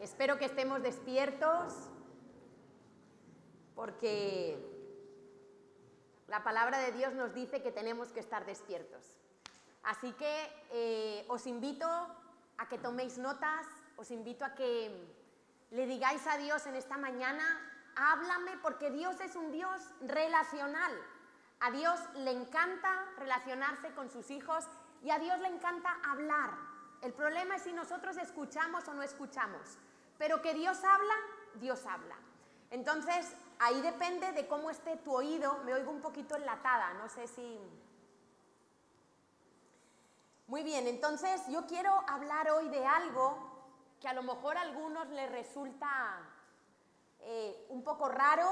Espero que estemos despiertos porque la palabra de Dios nos dice que tenemos que estar despiertos. Así que os invito a que toméis notas, os invito a que le digáis a Dios en esta mañana, háblame, porque Dios es un Dios relacional. A Dios le encanta relacionarse con sus hijos y a Dios le encanta hablar. El problema es si nosotros escuchamos o no escuchamos, pero que Dios habla, Dios habla. Entonces, ahí depende de cómo esté tu oído. Me oigo un poquito enlatada, no sé si... Muy bien, entonces yo quiero hablar hoy de algo que a lo mejor a algunos les resulta un poco raro,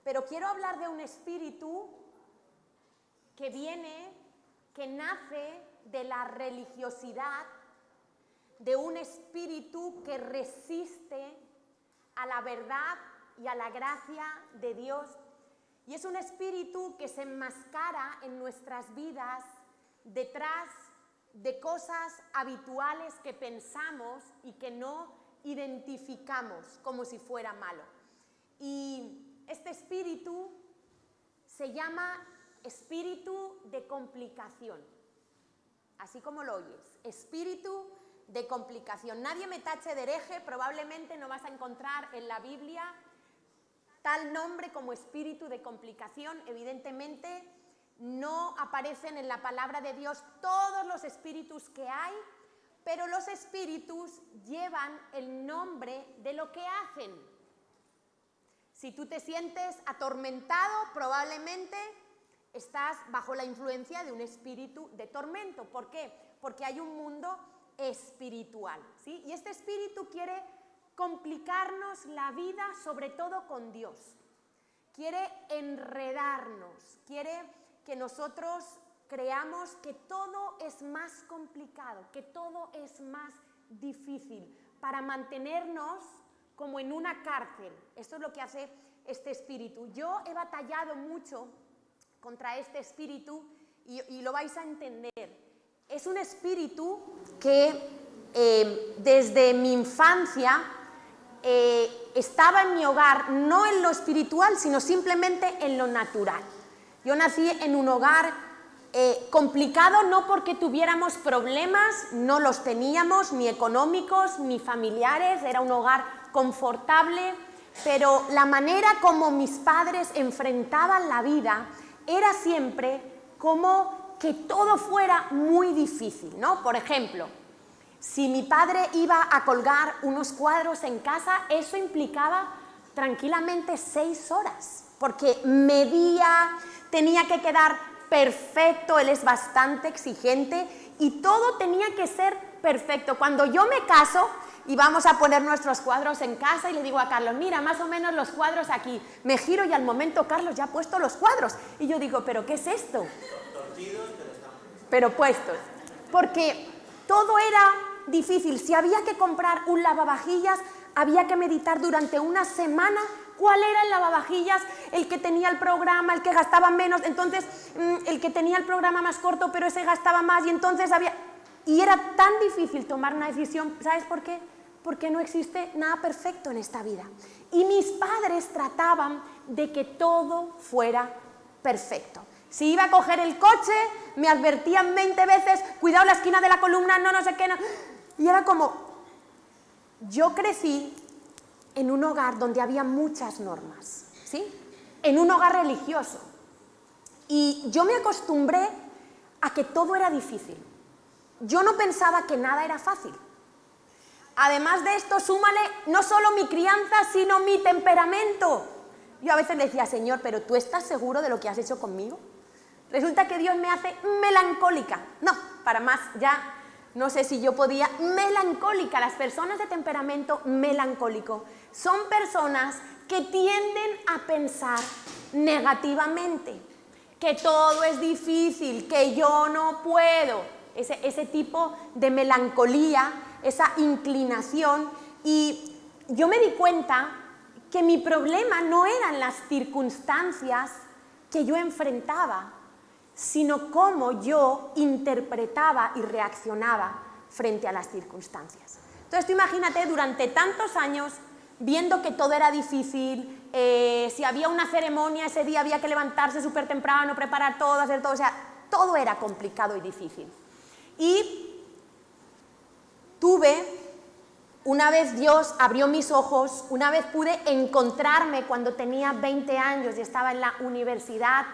pero quiero hablar de un espíritu que viene, que nace de la religiosidad, de un espíritu que resiste a la verdad y a la gracia de Dios. Y es un espíritu que se enmascara en nuestras vidas detrás de cosas habituales que pensamos y que no identificamos como si fuera malo. Y este espíritu se llama espíritu de complicación. Así como lo oyes, espíritu de complicación. Nadie me tache de hereje, probablemente no vas a encontrar en la Biblia tal nombre como espíritu de complicación. Evidentemente no aparecen en la palabra de Dios todos los espíritus que hay, pero los espíritus llevan el nombre de lo que hacen. Si tú te sientes atormentado, probablemente estás bajo la influencia de un espíritu de tormento. ¿Por qué? Porque hay un mundo espiritual, ¿sí? Y este espíritu quiere complicarnos la vida, sobre todo con Dios. Quiere enredarnos, quiere que nosotros creamos que todo es más complicado, que todo es más difícil, para mantenernos como en una cárcel. Esto es lo que hace este espíritu. Yo he batallado mucho contra este espíritu y lo vais a entender. Es un espíritu que desde mi infancia estaba en mi hogar, no en lo espiritual, sino simplemente en lo natural. Yo nací en un hogar complicado, no porque tuviéramos problemas, no los teníamos, ni económicos, ni familiares, era un hogar confortable, pero la manera como mis padres enfrentaban la vida era siempre como que todo fuera muy difícil, ¿no? Por ejemplo, si mi padre iba a colgar unos cuadros en casa, eso implicaba tranquilamente 6 horas, porque medía, tenía que quedar perfecto, él es bastante exigente y todo tenía que ser perfecto. Cuando yo me caso y vamos a poner nuestros cuadros en casa y le digo a Carlos, mira, más o menos los cuadros aquí, me giro y al momento Carlos ya ha puesto los cuadros y yo digo, ¿pero qué es esto? Torcidos, pero están pero puestos, porque todo era difícil. Si había que comprar un lavavajillas, había que meditar durante una semana cuál era el lavavajillas, el que tenía el programa, el que gastaba menos, entonces el que tenía el programa más corto, pero ese gastaba más, y entonces había... Y era tan difícil tomar una decisión, ¿sabes por qué? Porque no existe nada perfecto en esta vida. Y mis padres trataban de que todo fuera perfecto. Si iba a coger el coche, me advertían 20 veces, cuidado la esquina de la columna, no sé qué, no. Y era como, yo crecí en un hogar donde había muchas normas, ¿sí? En un hogar religioso. Y yo me acostumbré a que todo era difícil. Yo no pensaba que nada era fácil. Además de esto, súmale no solo mi crianza, sino mi temperamento. Yo a veces le decía, Señor, ¿pero tú estás seguro de lo que has hecho conmigo? Resulta que Dios me hace melancólica. No, para más, ya no sé si yo podía. Melancólica, las personas de temperamento melancólico son personas que tienden a pensar negativamente, que todo es difícil, que yo no puedo. Ese tipo de melancolía, esa inclinación. Y yo me di cuenta que mi problema no eran las circunstancias que yo enfrentaba, sino cómo yo interpretaba y reaccionaba frente a las circunstancias. Entonces tú imagínate durante tantos años viendo que todo era difícil, si había una ceremonia ese día había que levantarse súper temprano, preparar todo, hacer todo, o sea, todo era complicado y difícil. Y una vez Dios abrió mis ojos, una vez pude encontrarme cuando tenía 20 años y estaba en la universidad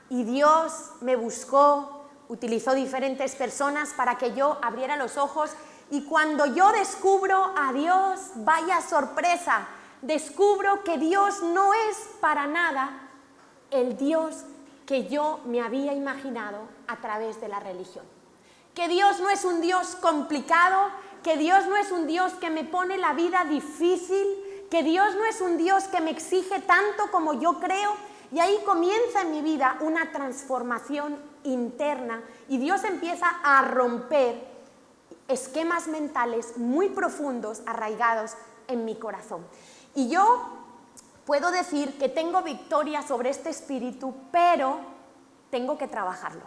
y Dios me buscó, utilizó diferentes personas para que yo abriera los ojos y cuando yo descubro a Dios, vaya sorpresa, descubro que Dios no es para nada el Dios que yo me había imaginado a través de la religión. Que Dios no es un Dios complicado, que Dios no es un Dios que me pone la vida difícil, que Dios no es un Dios que me exige tanto como yo creo. Y ahí comienza en mi vida una transformación interna y Dios empieza a romper esquemas mentales muy profundos, arraigados en mi corazón. Y yo puedo decir que tengo victoria sobre este espíritu, pero tengo que trabajarlo.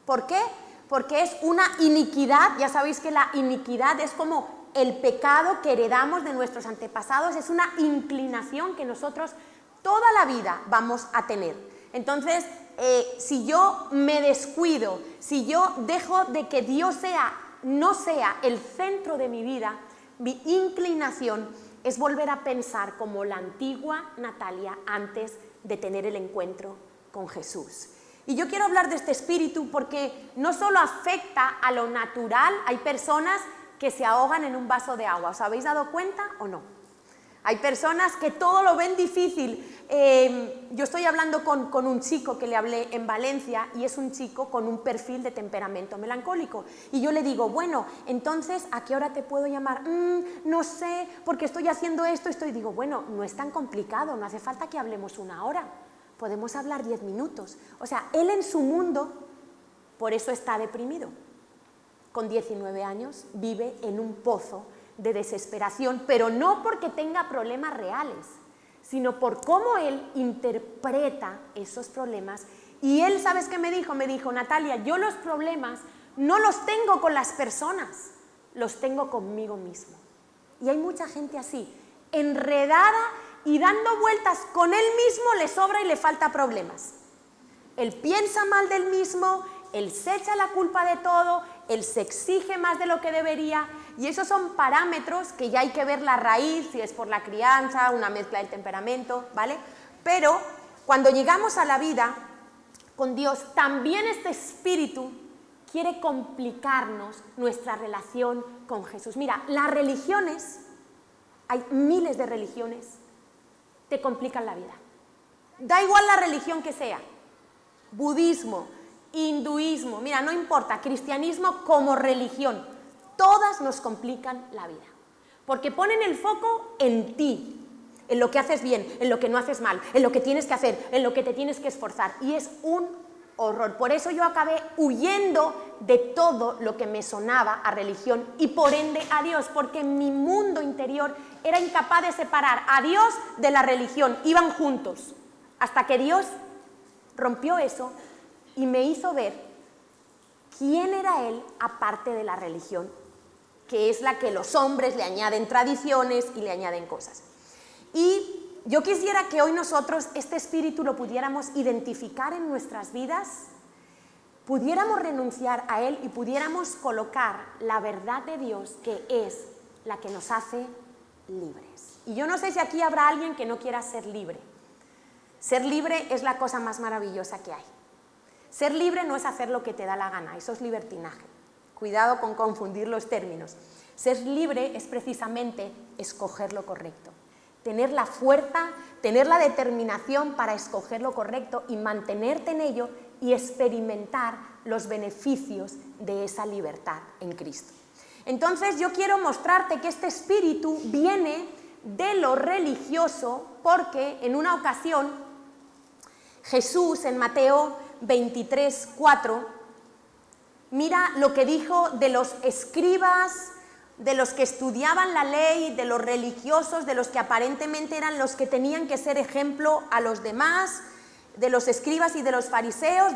¿Por qué? Porque es una iniquidad, ya sabéis que la iniquidad es como el pecado que heredamos de nuestros antepasados, es una inclinación que nosotros toda la vida vamos a tener. Entonces, si yo me descuido, si yo dejo de que Dios no sea el centro de mi vida, mi inclinación es volver a pensar como la antigua Natalia antes de tener el encuentro con Jesús. Y yo quiero hablar de este espíritu porque no solo afecta a lo natural, hay personas que se ahogan en un vaso de agua, ¿os habéis dado cuenta o no? Hay personas que todo lo ven difícil. Yo estoy hablando con un chico que le hablé en Valencia y es un chico con un perfil de temperamento melancólico. Y yo le digo, bueno, entonces, ¿a qué hora te puedo llamar? No sé, porque estoy haciendo esto. Digo, bueno, no es tan complicado, no hace falta que hablemos 1 hora. Podemos hablar 10 minutos. O sea, él en su mundo, por eso está deprimido. Con 19 años vive en un pozo de desesperación, pero no porque tenga problemas reales, sino por cómo él interpreta esos problemas. Y él, ¿sabes qué me dijo? Me dijo, Natalia, yo los problemas no los tengo con las personas, los tengo conmigo mismo. Y hay mucha gente así, enredada y dando vueltas con él mismo, le sobra y le falta problemas. Él piensa mal del mismo, él se echa la culpa de todo, él se exige más de lo que debería. Y esos son parámetros que ya hay que ver la raíz, si es por la crianza, una mezcla del temperamento, ¿vale? Pero cuando llegamos a la vida con Dios, también este espíritu quiere complicarnos nuestra relación con Jesús. Mira, las religiones, hay miles de religiones, te complican la vida. Da igual la religión que sea, budismo, hinduismo, mira, no importa, cristianismo como religión, todas nos complican la vida, porque ponen el foco en ti, en lo que haces bien, en lo que no haces mal, en lo que tienes que hacer, en lo que te tienes que esforzar, y es un horror. Por eso yo acabé huyendo de todo lo que me sonaba a religión y por ende a Dios, porque mi mundo interior era incapaz de separar a Dios de la religión, iban juntos, hasta que Dios rompió eso y me hizo ver quién era Él aparte de la religión, que es la que los hombres le añaden tradiciones y le añaden cosas. Y yo quisiera que hoy nosotros este espíritu lo pudiéramos identificar en nuestras vidas, pudiéramos renunciar a él y pudiéramos colocar la verdad de Dios, que es la que nos hace libres. Y yo no sé si aquí habrá alguien que no quiera ser libre. Ser libre es la cosa más maravillosa que hay. Ser libre no es hacer lo que te da la gana, eso es libertinaje. Cuidado con confundir los términos. Ser libre es precisamente escoger lo correcto. Tener la fuerza, tener la determinación para escoger lo correcto y mantenerte en ello y experimentar los beneficios de esa libertad en Cristo. Entonces yo quiero mostrarte que este espíritu viene de lo religioso porque en una ocasión Jesús en Mateo 23:4 mira lo que dijo de los escribas, de los que estudiaban la ley, de los religiosos, de los que aparentemente eran los que tenían que ser ejemplo a los demás, de los escribas y de los fariseos,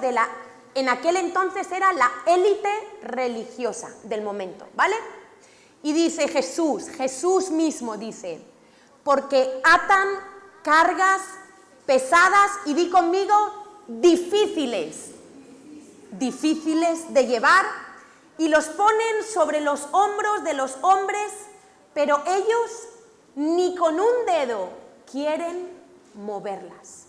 en aquel entonces era la élite religiosa del momento, ¿vale? Y dice Jesús mismo dice, porque atan cargas pesadas, y di conmigo, difíciles de llevar, y los ponen sobre los hombros de los hombres, pero ellos ni con un dedo quieren moverlas.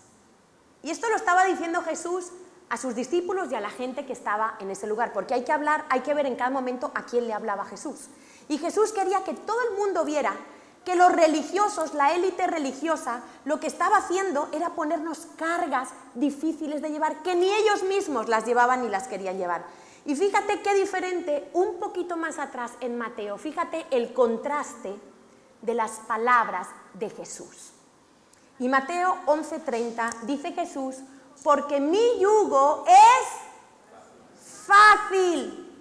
Y esto lo estaba diciendo Jesús a sus discípulos y a la gente que estaba en ese lugar, porque hay que ver en cada momento a quién le hablaba Jesús. Y Jesús quería que todo el mundo viera que los religiosos, la élite religiosa, lo que estaba haciendo era ponernos cargas difíciles de llevar, que ni ellos mismos las llevaban ni las querían llevar. Y fíjate qué diferente, un poquito más atrás en Mateo, fíjate el contraste de las palabras de Jesús. Y Mateo 11:30 dice Jesús, porque mi yugo es fácil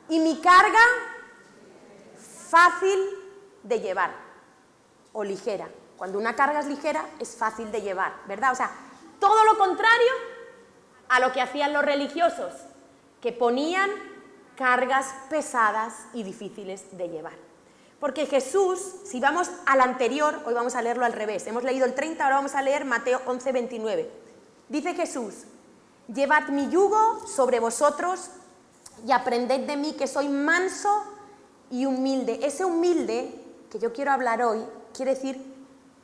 y mi carga fácil de llevar o ligera. Cuando una carga es ligera es fácil de llevar, ¿verdad? O sea, todo lo contrario a lo que hacían los religiosos, que ponían cargas pesadas y difíciles de llevar. Porque Jesús, si vamos al anterior, hoy vamos a leerlo al revés, hemos leído el 30, ahora vamos a leer Mateo 11:29. Dice Jesús, llevad mi yugo sobre vosotros y aprended de mí, que soy manso y humilde. Ese humilde que yo quiero hablar hoy quiere decir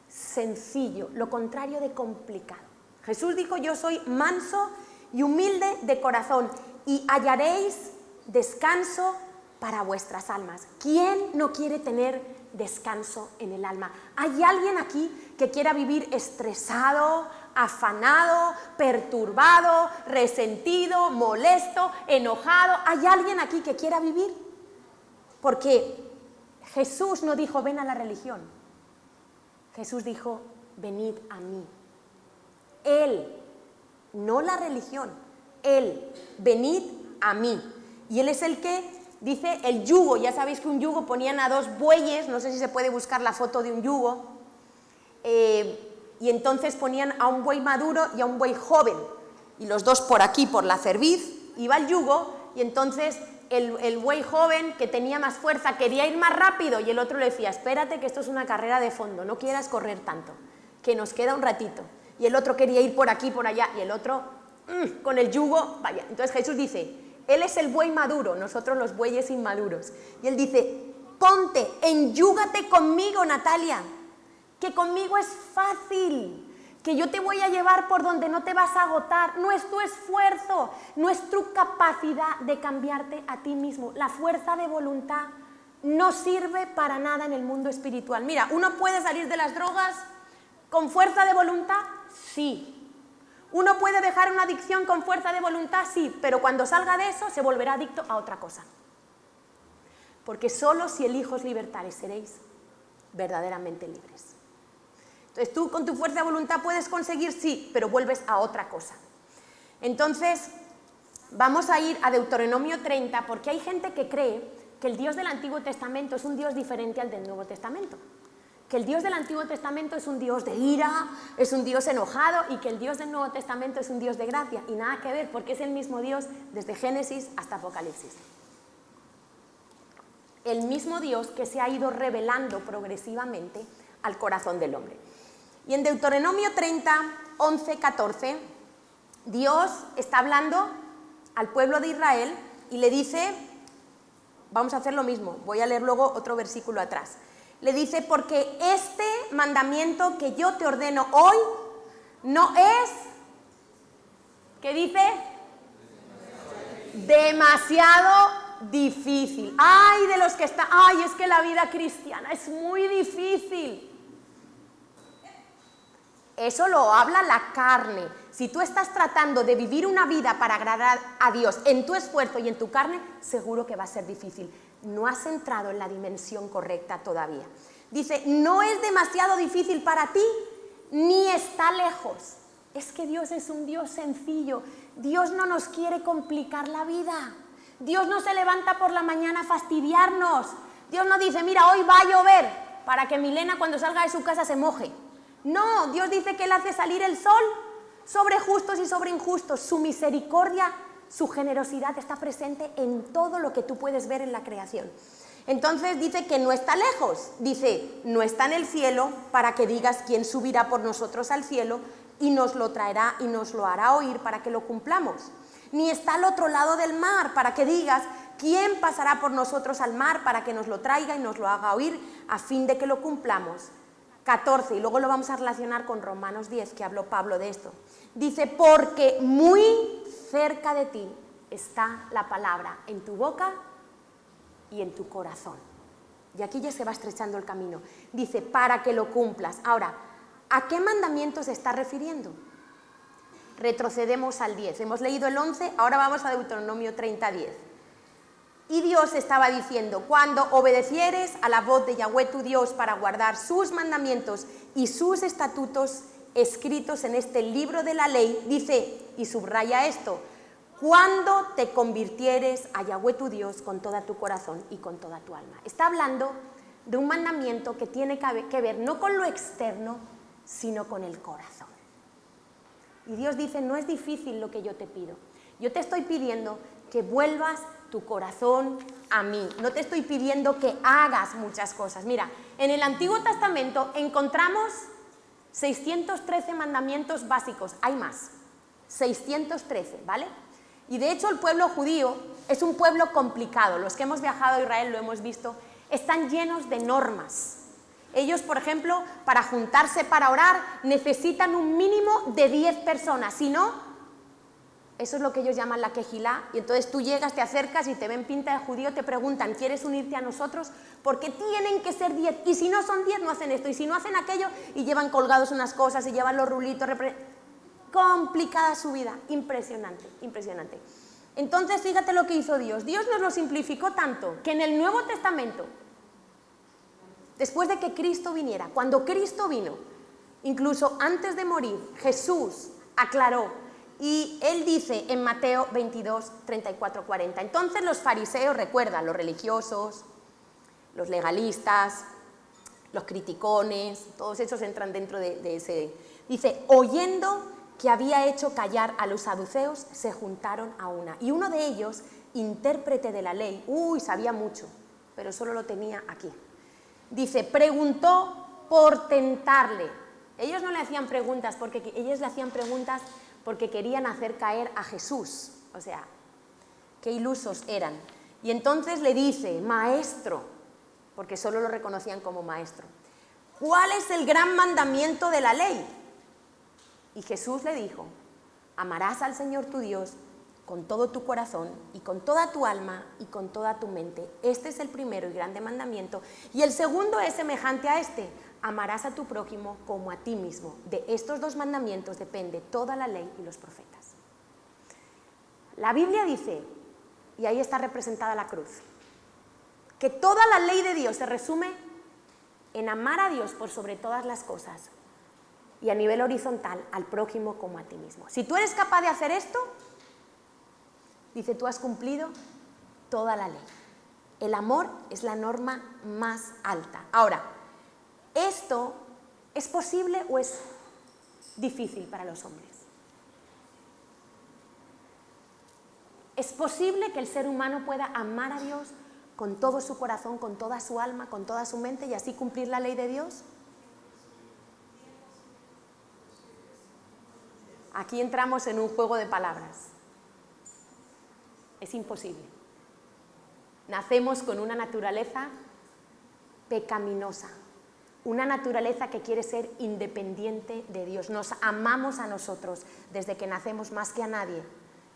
sencillo, lo contrario de complicado. Jesús dijo, yo soy manso y humilde de corazón y hallaréis descanso para vuestras almas. ¿Quién no quiere tener descanso en el alma? ¿Hay alguien aquí que quiera vivir estresado, afanado, perturbado, resentido, molesto, enojado? ¿Hay alguien aquí que quiera vivir? Porque Jesús no dijo, ven a la religión. Jesús dijo, venid a mí. Él, no la religión, Él, venid a mí. Y Él es el que dice el yugo. Ya sabéis que un yugo ponían a dos bueyes, no sé si se puede buscar la foto de un yugo, y entonces ponían a un buey maduro y a un buey joven, y los dos por aquí, por la cerviz, iba el yugo, y entonces el buey joven, que tenía más fuerza, quería ir más rápido, y el otro le decía, espérate que esto es una carrera de fondo, no quieras correr tanto, que nos queda un ratito. Y el otro quería ir por aquí, por allá, y el otro, con el yugo, vaya. Entonces Jesús dice, Él es el buey maduro, nosotros los bueyes inmaduros. Y Él dice, ponte, enyúgate conmigo, Natalia, que conmigo es fácil, que yo te voy a llevar por donde no te vas a agotar. No es tu esfuerzo, no es tu capacidad de cambiarte a ti mismo. La fuerza de voluntad no sirve para nada en el mundo espiritual. Mira, ¿uno puede salir de las drogas con fuerza de voluntad? Sí. ¿Uno puede dejar una adicción con fuerza de voluntad? Sí, pero cuando salga de eso se volverá adicto a otra cosa. Porque solo si elijo libertades seréis verdaderamente libres. Entonces tú con tu fuerza de voluntad puedes conseguir, sí, pero vuelves a otra cosa. Entonces vamos a ir a Deuteronomio 30, porque hay gente que cree que el Dios del Antiguo Testamento es un Dios diferente al del Nuevo Testamento. Que el Dios del Antiguo Testamento es un Dios de ira, es un Dios enojado, y que el Dios del Nuevo Testamento es un Dios de gracia. Y nada que ver, porque es el mismo Dios desde Génesis hasta Apocalipsis. El mismo Dios que se ha ido revelando progresivamente al corazón del hombre. Y en Deuteronomio 30, 11, 14, Dios está hablando al pueblo de Israel y le dice, vamos a hacer lo mismo, voy a leer luego otro versículo atrás. Le dice, porque este mandamiento que yo te ordeno hoy no es, ¿qué dice? Demasiado difícil. Ay, de los que están, ay, es que la vida cristiana es muy difícil. Eso lo habla la carne. Si tú estás tratando de vivir una vida para agradar a Dios en tu esfuerzo y en tu carne, seguro que va a ser difícil. No has entrado en la dimensión correcta todavía. Dice, no es demasiado difícil para ti, ni está lejos. Es que Dios es un Dios sencillo. Dios no nos quiere complicar la vida. Dios no se levanta por la mañana a fastidiarnos. Dios no dice, mira, hoy va a llover, para que Milena cuando salga de su casa se moje. No, Dios dice que Él hace salir el sol sobre justos y sobre injustos. Su misericordia, su generosidad está presente en todo lo que tú puedes ver en la creación. Entonces dice que no está lejos, dice, no está en el cielo para que digas quién subirá por nosotros al cielo y nos lo traerá y nos lo hará oír para que lo cumplamos. Ni está al otro lado del mar para que digas quién pasará por nosotros al mar para que nos lo traiga y nos lo haga oír a fin de que lo cumplamos. 14, y luego lo vamos a relacionar con Romanos 10, que habló Pablo de esto. Dice, porque muy cerca de ti está la palabra en tu boca y en tu corazón. Y aquí ya se va estrechando el camino. Dice, para que lo cumplas. Ahora, ¿a qué mandamiento se está refiriendo? Retrocedemos al 10. Hemos leído el 11, ahora vamos a Deuteronomio 30:10. Y Dios estaba diciendo, cuando obedecieres a la voz de Yahweh tu Dios para guardar sus mandamientos y sus estatutos escritos en este libro de la ley, dice, y subraya esto, cuando te convirtieres a Yahweh tu Dios con toda tu corazón y con toda tu alma. Está hablando de un mandamiento que tiene que ver no con lo externo, sino con el corazón. Y Dios dice, no es difícil lo que yo te pido. Yo te estoy pidiendo que vuelvas tu corazón a mí. No te estoy pidiendo que hagas muchas cosas. Mira, en el Antiguo Testamento encontramos 613 mandamientos básicos. Hay más, 613, ¿vale? Y de hecho el pueblo judío es un pueblo complicado. Los que hemos viajado a Israel lo hemos visto. Están llenos de normas. Ellos, por ejemplo, para juntarse para orar necesitan un mínimo de 10 personas. Si no, eso es lo que ellos llaman la quejilá. Y entonces tú llegas, te acercas y te ven pinta de judío, te preguntan, ¿quieres unirte a nosotros? Porque tienen que ser 10. Y si no son 10, no hacen esto. Y si no hacen aquello, y llevan colgados unas cosas, y llevan los rulitos. Complicada su vida. Impresionante, impresionante. Entonces, fíjate lo que hizo Dios. Dios nos lo simplificó tanto que en el Nuevo Testamento, después de que Cristo viniera, cuando Cristo vino, incluso antes de morir, Jesús aclaró. Y él dice en Mateo 22, 34, 40, entonces los fariseos, recuerda, los religiosos, los legalistas, los criticones, todos esos entran dentro de ese. Dice, oyendo que había hecho callar a los saduceos, se juntaron a una. Y uno de ellos, intérprete de la ley, sabía mucho, pero solo lo tenía aquí. Dice, preguntó por tentarle. Ellos no le hacían preguntas, porque ellos le hacían preguntas porque querían hacer caer a Jesús. O sea, qué ilusos eran. Y entonces le dice, maestro, porque solo lo reconocían como maestro, ¿cuál es el gran mandamiento de la ley? Y Jesús le dijo, amarás al Señor tu Dios con todo tu corazón y con toda tu alma y con toda tu mente. Este es el primero y grande mandamiento. Y el segundo es semejante a este, amarás a tu prójimo como a ti mismo. De estos dos mandamientos depende toda la ley y los profetas. La Biblia dice, y ahí está representada la cruz, que toda la ley de Dios se resume en amar a Dios por sobre todas las cosas y a nivel horizontal al prójimo como a ti mismo. Si tú eres capaz de hacer esto, dice, tú has cumplido toda la ley. El amor es la norma más alta. Ahora, ¿esto es posible o es difícil para los hombres? ¿Es posible que el ser humano pueda amar a Dios con todo su corazón, con toda su alma, con toda su mente y así cumplir la ley de Dios? Aquí entramos en un juego de palabras. Es imposible. Nacemos con una naturaleza pecaminosa, una naturaleza que quiere ser independiente de Dios. Nos amamos a nosotros desde que nacemos más que a nadie.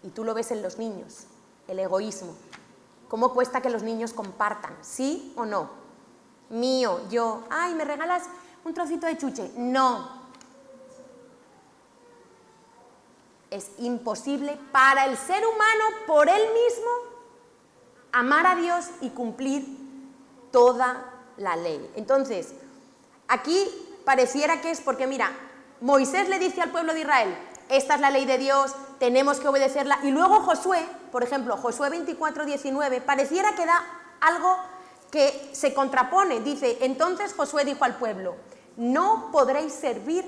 Y tú lo ves en los niños, el egoísmo. ¿Cómo cuesta que los niños compartan? ¿Sí o no? Mío, yo. Ay, ¿me regalas un trocito de chuche? No. Es imposible para el ser humano, por él mismo, amar a Dios y cumplir toda la ley. Entonces, aquí pareciera que es porque, mira, Moisés le dice al pueblo de Israel, esta es la ley de Dios, tenemos que obedecerla. Y luego Josué, por ejemplo, Josué 24, 19, pareciera que da algo que se contrapone. Dice, entonces Josué dijo al pueblo, no podréis servir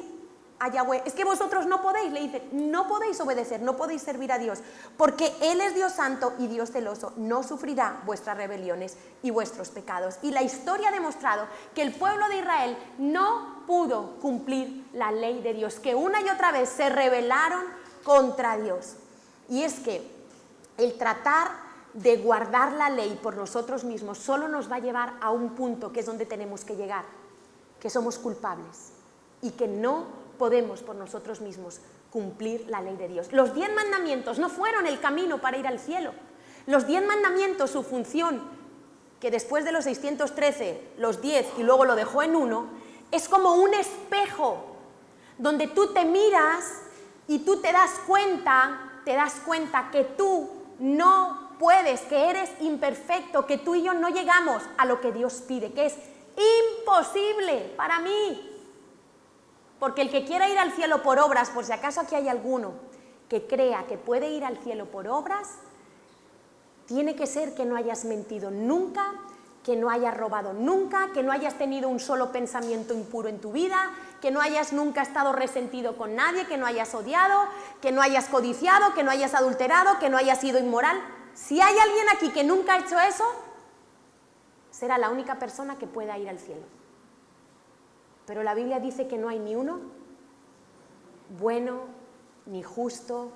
a Yahweh, es que vosotros no podéis, le dice, no podéis obedecer, no podéis servir a Dios, porque Él es Dios santo y Dios celoso, no sufrirá vuestras rebeliones y vuestros pecados. Y la historia ha demostrado que el pueblo de Israel no pudo cumplir la ley de Dios, que una y otra vez se rebelaron contra Dios. Y es que el tratar de guardar la ley por nosotros mismos solo nos va a llevar a un punto que es donde tenemos que llegar, que somos culpables y que no podemos por nosotros mismos cumplir la ley de Dios. Los 10 mandamientos no fueron el camino para ir al cielo. Los 10 mandamientos, su función, que después de los 613, los 10 y luego lo dejó en uno, es como un espejo donde tú te miras y tú te das cuenta que tú no puedes, que eres imperfecto, que tú y yo no llegamos a lo que Dios pide, que es imposible para mí. Porque el que quiera ir al cielo por obras, por si acaso aquí hay alguno que crea que puede ir al cielo por obras, tiene que ser que no hayas mentido nunca, que no hayas robado nunca, que no hayas tenido un solo pensamiento impuro en tu vida, que no hayas nunca estado resentido con nadie, que no hayas odiado, que no hayas codiciado, que no hayas adulterado, que no hayas sido inmoral. Si hay alguien aquí que nunca ha hecho eso, será la única persona que pueda ir al cielo. Pero la Biblia dice que no hay ni uno bueno ni justo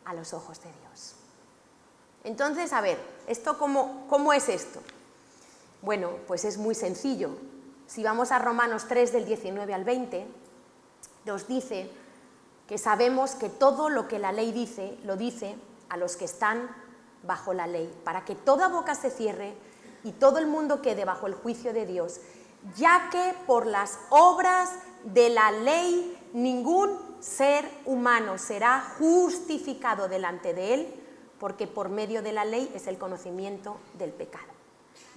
a los ojos de Dios. Entonces, a ver, ¿cómo es esto? Bueno, pues es muy sencillo. Si vamos a Romanos 3, del 19 al 20, nos dice que sabemos que todo lo que la ley dice, lo dice a los que están bajo la ley, para que toda boca se cierre y todo el mundo quede bajo el juicio de Dios, ya que por las obras de la ley ningún ser humano será justificado delante de él, porque por medio de la ley es el conocimiento del pecado.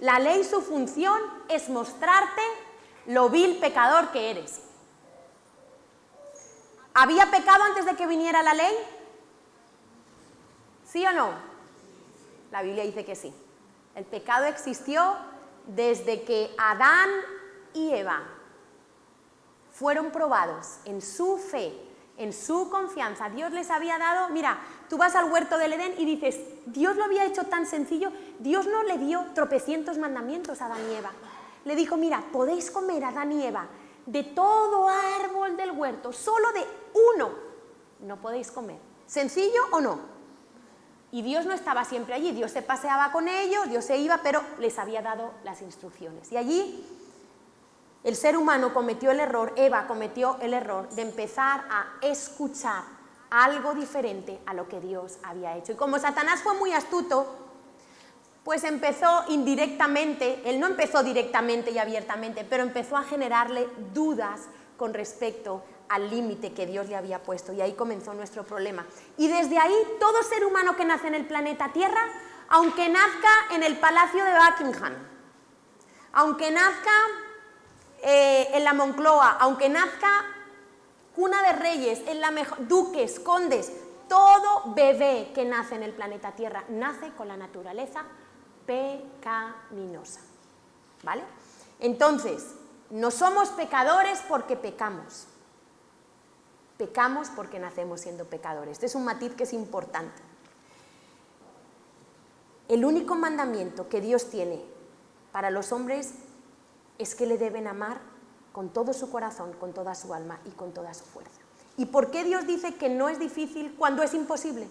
La ley, su función es mostrarte lo vil pecador que eres. ¿Había pecado antes de que viniera la ley? ¿Sí o no? La Biblia dice que sí. El pecado existió desde que Adán y Eva fueron probados en su fe, en su confianza. Dios les había dado, mira, tú vas al huerto del Edén y dices, Dios lo había hecho tan sencillo, Dios no le dio tropecientos mandamientos a Adán y Eva. Le dijo, mira, podéis comer, Adán y Eva, de todo árbol del huerto, solo de uno no podéis comer. ¿Sencillo o no? Y Dios no estaba siempre allí, Dios se paseaba con ellos, Dios se iba, pero les había dado las instrucciones. Y allí el ser humano cometió el error, Eva cometió el error de empezar a escuchar algo diferente a lo que Dios había hecho. Y como Satanás fue muy astuto, pues empezó indirectamente, él no empezó directamente y abiertamente, pero empezó a generarle dudas con respecto al límite que Dios le había puesto, y ahí comenzó nuestro problema. Y desde ahí, todo ser humano que nace en el planeta Tierra, aunque nazca en el Palacio de Buckingham, aunque nazca en la Moncloa, aunque nazca cuna de reyes, duques, condes, todo bebé que nace en el planeta Tierra nace con la naturaleza pecaminosa, ¿vale? Entonces, no somos pecadores porque pecamos. Pecamos porque nacemos siendo pecadores. Este es un matiz que es importante. El único mandamiento que Dios tiene para los hombres es que le deben amar con todo su corazón, con toda su alma y con toda su fuerza. ¿Y por qué Dios dice que no es difícil cuando es imposible?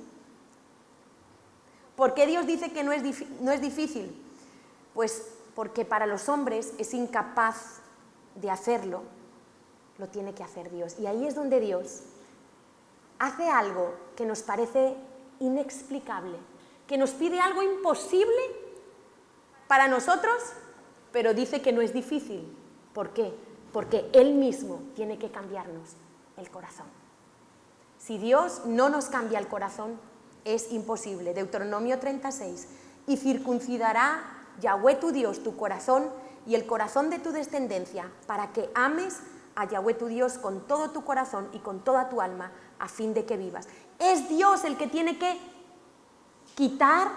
¿Por qué Dios dice que no es difícil? Pues porque para los hombres es incapaz de hacerlo, lo tiene que hacer Dios. Y ahí es donde Dios hace algo que nos parece inexplicable, que nos pide algo imposible para nosotros, pero dice que no es difícil. ¿Por qué? Porque Él mismo tiene que cambiarnos el corazón. Si Dios no nos cambia el corazón, es imposible. Deuteronomio 36, y circuncidará Yahweh tu Dios tu corazón y el corazón de tu descendencia, para que ames a Yahweh tu Dios con todo tu corazón y con toda tu alma, a fin de que vivas. Es Dios el que tiene que quitar,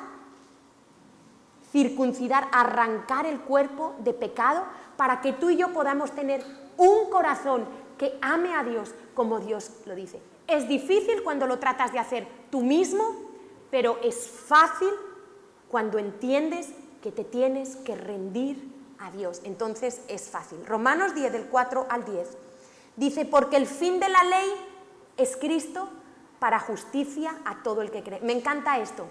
circuncidar, arrancar el cuerpo de pecado, para que tú y yo podamos tener un corazón que ame a Dios como Dios lo dice. Es difícil cuando lo tratas de hacer tú mismo, pero es fácil cuando entiendes que te tienes que rendir a Dios. Entonces es fácil. Romanos 10, del 4 al 10, dice, porque el fin de la ley es Cristo para justicia a todo el que cree. Me encanta esto.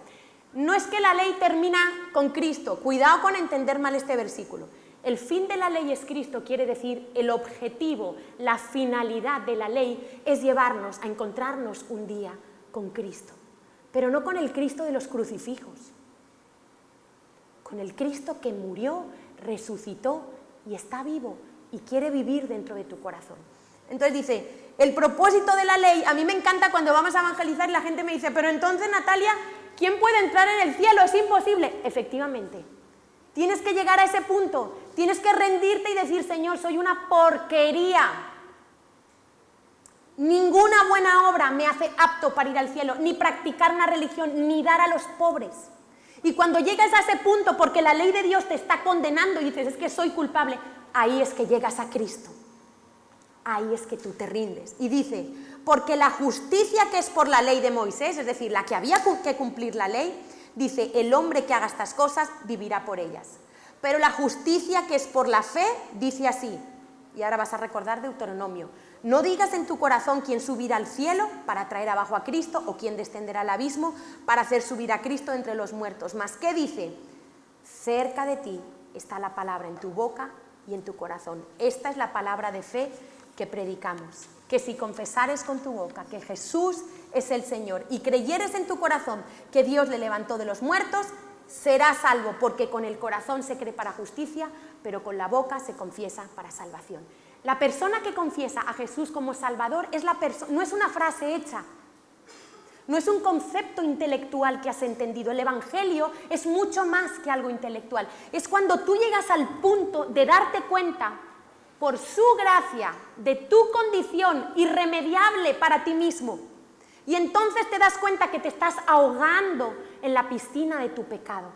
No es que la ley termina con Cristo, cuidado con entender mal este versículo. El fin de la ley es Cristo, quiere decir el objetivo, la finalidad de la ley es llevarnos a encontrarnos un día con Cristo, pero no con el Cristo de los crucifijos, con el Cristo que murió, resucitó y está vivo y quiere vivir dentro de tu corazón. Entonces dice, el propósito de la ley, a mí me encanta cuando vamos a evangelizar y la gente me dice, pero entonces Natalia, ¿quién puede entrar en el cielo? Es imposible. Efectivamente, tienes que llegar a ese punto, tienes que rendirte y decir, Señor, soy una porquería. Ninguna buena obra me hace apto para ir al cielo, ni practicar una religión, ni dar a los pobres. Y cuando llegas a ese punto, porque la ley de Dios te está condenando y dices, es que soy culpable, ahí es que llegas a Cristo. Ahí es que tú te rindes. Y dice, porque la justicia que es por la ley de Moisés, es decir, la que había que cumplir la ley, dice, el hombre que haga estas cosas vivirá por ellas. Pero la justicia que es por la fe, dice así, y ahora vas a recordar Deuteronomio, no digas en tu corazón quién subirá al cielo para traer abajo a Cristo o quién descenderá al abismo para hacer subir a Cristo entre los muertos. Mas, ¿qué dice? Cerca de ti está la palabra en tu boca y en tu corazón. Esta es la palabra de fe que predicamos, que si confesares con tu boca que Jesús es el Señor y creyeres en tu corazón que Dios le levantó de los muertos, serás salvo, porque con el corazón se cree para justicia, pero con la boca se confiesa para salvación. La persona que confiesa a Jesús como Salvador es no es una frase hecha, no es un concepto intelectual que has entendido. El Evangelio es mucho más que algo intelectual. Es cuando tú llegas al punto de darte cuenta, por su gracia, de tu condición irremediable para ti mismo. Y entonces te das cuenta que te estás ahogando en la piscina de tu pecado.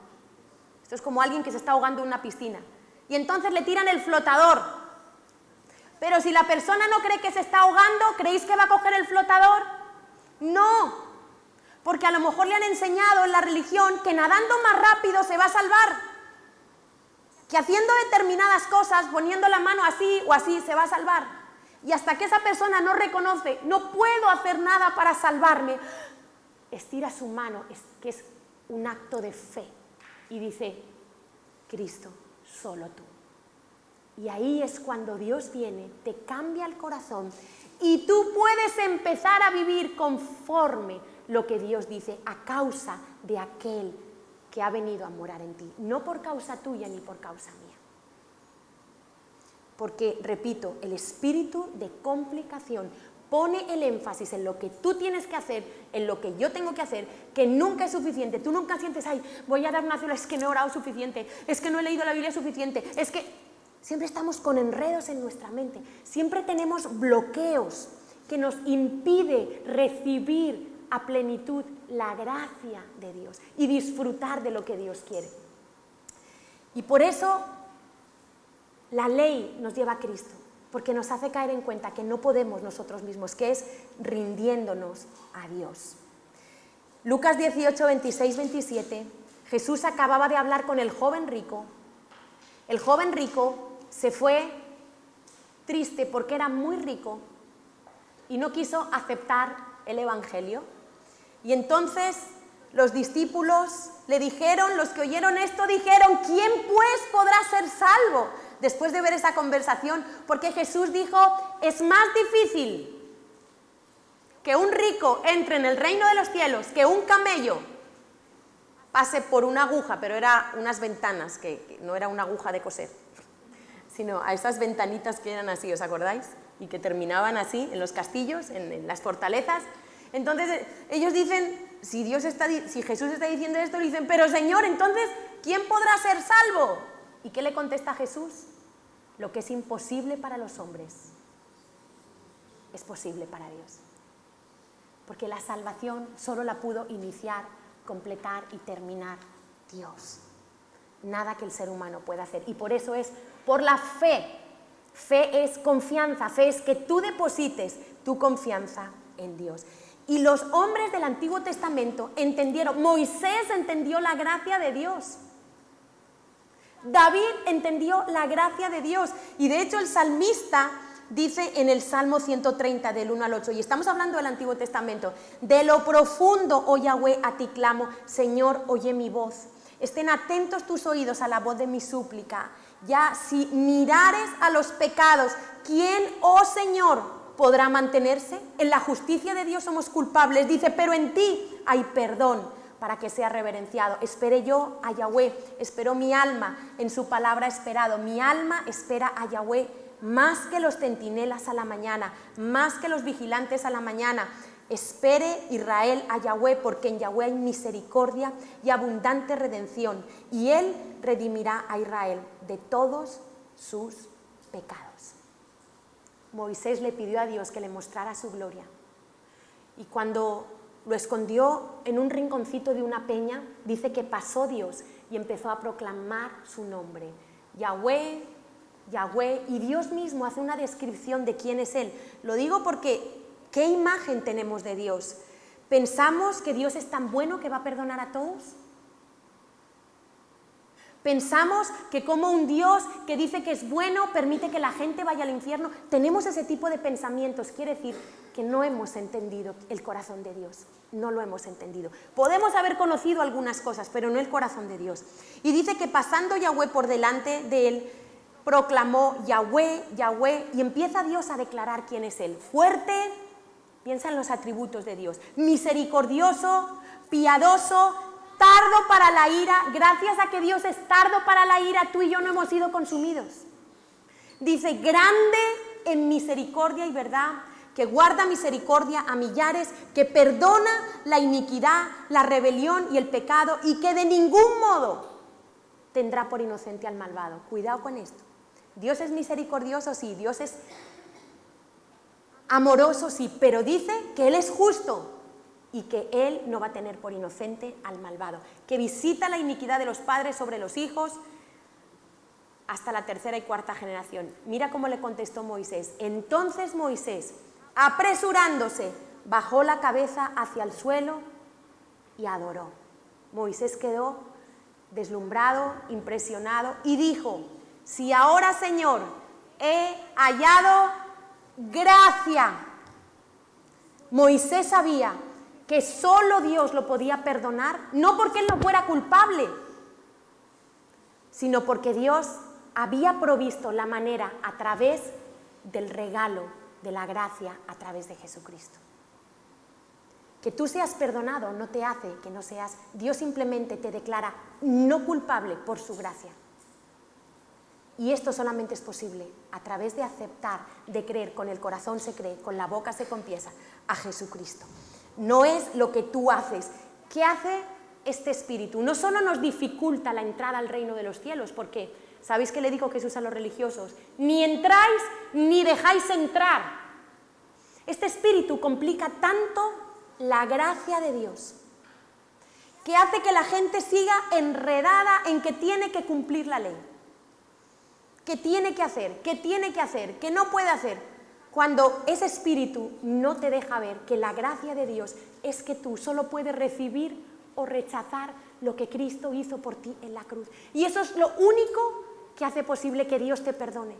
Esto es como alguien que se está ahogando en una piscina. Y entonces le tiran el flotador. Pero si la persona no cree que se está ahogando, ¿creéis que va a coger el flotador? No. Porque a lo mejor le han enseñado en la religión que nadando más rápido se va a salvar. Que haciendo determinadas cosas, poniendo la mano así o así, se va a salvar. Y hasta que esa persona no reconoce, no puedo hacer nada para salvarme, estira su mano, que es un acto de fe, y dice, Cristo, solo tú. Y ahí es cuando Dios viene, te cambia el corazón, y tú puedes empezar a vivir conforme lo que Dios dice, a causa de aquel que ha venido a morar en ti, no por causa tuya ni por causa mía. Porque, repito, el espíritu de complicación pone el énfasis en lo que tú tienes que hacer, en lo que yo tengo que hacer, que nunca es suficiente. Tú nunca sientes, ay, voy a dar una célula, es que no he orado suficiente, es que no he leído la Biblia suficiente, es que siempre estamos con enredos en nuestra mente, siempre tenemos bloqueos que nos impide recibir a plenitud la gracia de Dios y disfrutar de lo que Dios quiere. Y por eso la ley nos lleva a Cristo, porque nos hace caer en cuenta que no podemos nosotros mismos, que es rindiéndonos a Dios. Lucas 18, 26, 27, Jesús acababa de hablar con el joven rico. El joven rico se fue triste porque era muy rico y no quiso aceptar el Evangelio. Y entonces los discípulos le dijeron, los que oyeron esto dijeron, ¿quién pues podrá ser salvo? Después de ver esa conversación, porque Jesús dijo, es más difícil que un rico entre en el reino de los cielos, que un camello pase por una aguja, pero era unas ventanas, que no era una aguja de coser, sino a esas ventanitas que eran así, ¿os acordáis? Y que terminaban así en los castillos, en las fortalezas. Entonces ellos dicen, si Jesús está diciendo esto, le dicen, pero Señor, entonces, ¿quién podrá ser salvo? ¿Y qué le contesta Jesús? Lo que es imposible para los hombres es posible para Dios. Porque la salvación solo la pudo iniciar, completar y terminar Dios. Nada que el ser humano pueda hacer. Y por eso es por la fe Fe es confianza, fe es que tú deposites tu confianza en Dios. Y los hombres del Antiguo Testamento entendieron, Moisés entendió la gracia de Dios. David entendió la gracia de Dios. Y de hecho el salmista dice en el Salmo 130 del 1 al 8, y estamos hablando del Antiguo Testamento, de lo profundo, oh Yahweh, a ti clamo, Señor, oye mi voz. Estén atentos tus oídos a la voz de mi súplica. Ya si mirares a los pecados, ¿quién, oh Señor, podrá mantenerse? En la justicia de Dios somos culpables, dice, pero en ti hay perdón para que sea reverenciado. Esperé yo a Yahweh, esperó mi alma, en su palabra esperado. Mi alma espera a Yahweh más que los centinelas a la mañana, más que los vigilantes a la mañana. Espere Israel a Yahweh, porque en Yahweh hay misericordia y abundante redención, y Él redimirá a Israel de todos sus pecados. Moisés le pidió a Dios que le mostrara su gloria, y cuando lo escondió en un rinconcito de una peña, dice que pasó Dios y empezó a proclamar su nombre, Yahweh, Yahweh, y Dios mismo hace una descripción de quién es Él. Lo digo porque ¿qué imagen tenemos de Dios? ¿Pensamos que Dios es tan bueno que va a perdonar a todos? ¿Pensamos que como un Dios que dice que es bueno permite que la gente vaya al infierno? Tenemos ese tipo de pensamientos, quiere decir que no hemos entendido el corazón de Dios, no lo hemos entendido. Podemos haber conocido algunas cosas, pero no el corazón de Dios. Y dice que pasando Yahweh por delante de él, proclamó Yahweh, Yahweh, y empieza Dios a declarar quién es Él. Fuerte, piensa en los atributos de Dios, misericordioso, piadoso, tardo para la ira. Gracias a que Dios es tardo para la ira, tú y yo no hemos sido consumidos. Dice, grande en misericordia y verdad, que guarda misericordia a millares, que perdona la iniquidad, la rebelión y el pecado, y que de ningún modo tendrá por inocente al malvado. Cuidado con esto. Dios es misericordioso, sí, Dios es amoroso, sí, pero dice que Él es justo y que Él no va a tener por inocente al malvado, que visita la iniquidad de los padres sobre los hijos hasta la tercera y cuarta generación. Mira cómo le contestó Moisés. Entonces Moisés, apresurándose, bajó la cabeza hacia el suelo y adoró. Moisés quedó deslumbrado, impresionado, y dijo, si ahora, Señor, he hallado gracia. Moisés sabía que solo Dios lo podía perdonar, no porque él no fuera culpable, sino porque Dios había provisto la manera a través del regalo de la gracia a través de Jesucristo. Que tú seas perdonado no te hace que no seas, Dios simplemente te declara no culpable por su gracia. Y esto solamente es posible a través de aceptar, de creer, con el corazón se cree, con la boca se confiesa a Jesucristo. No es lo que tú haces. ¿Qué hace este espíritu? No solo nos dificulta la entrada al reino de los cielos, porque, ¿sabéis qué le dijo Jesús a los religiosos? Ni entráis ni dejáis entrar. Este espíritu complica tanto la gracia de Dios, que hace que la gente siga enredada en que tiene que cumplir la ley, que tiene que hacer, que no puede hacer, cuando ese espíritu no te deja ver que la gracia de Dios es que tú solo puedes recibir o rechazar lo que Cristo hizo por ti en la cruz. Y eso es lo único que hace posible que Dios te perdone.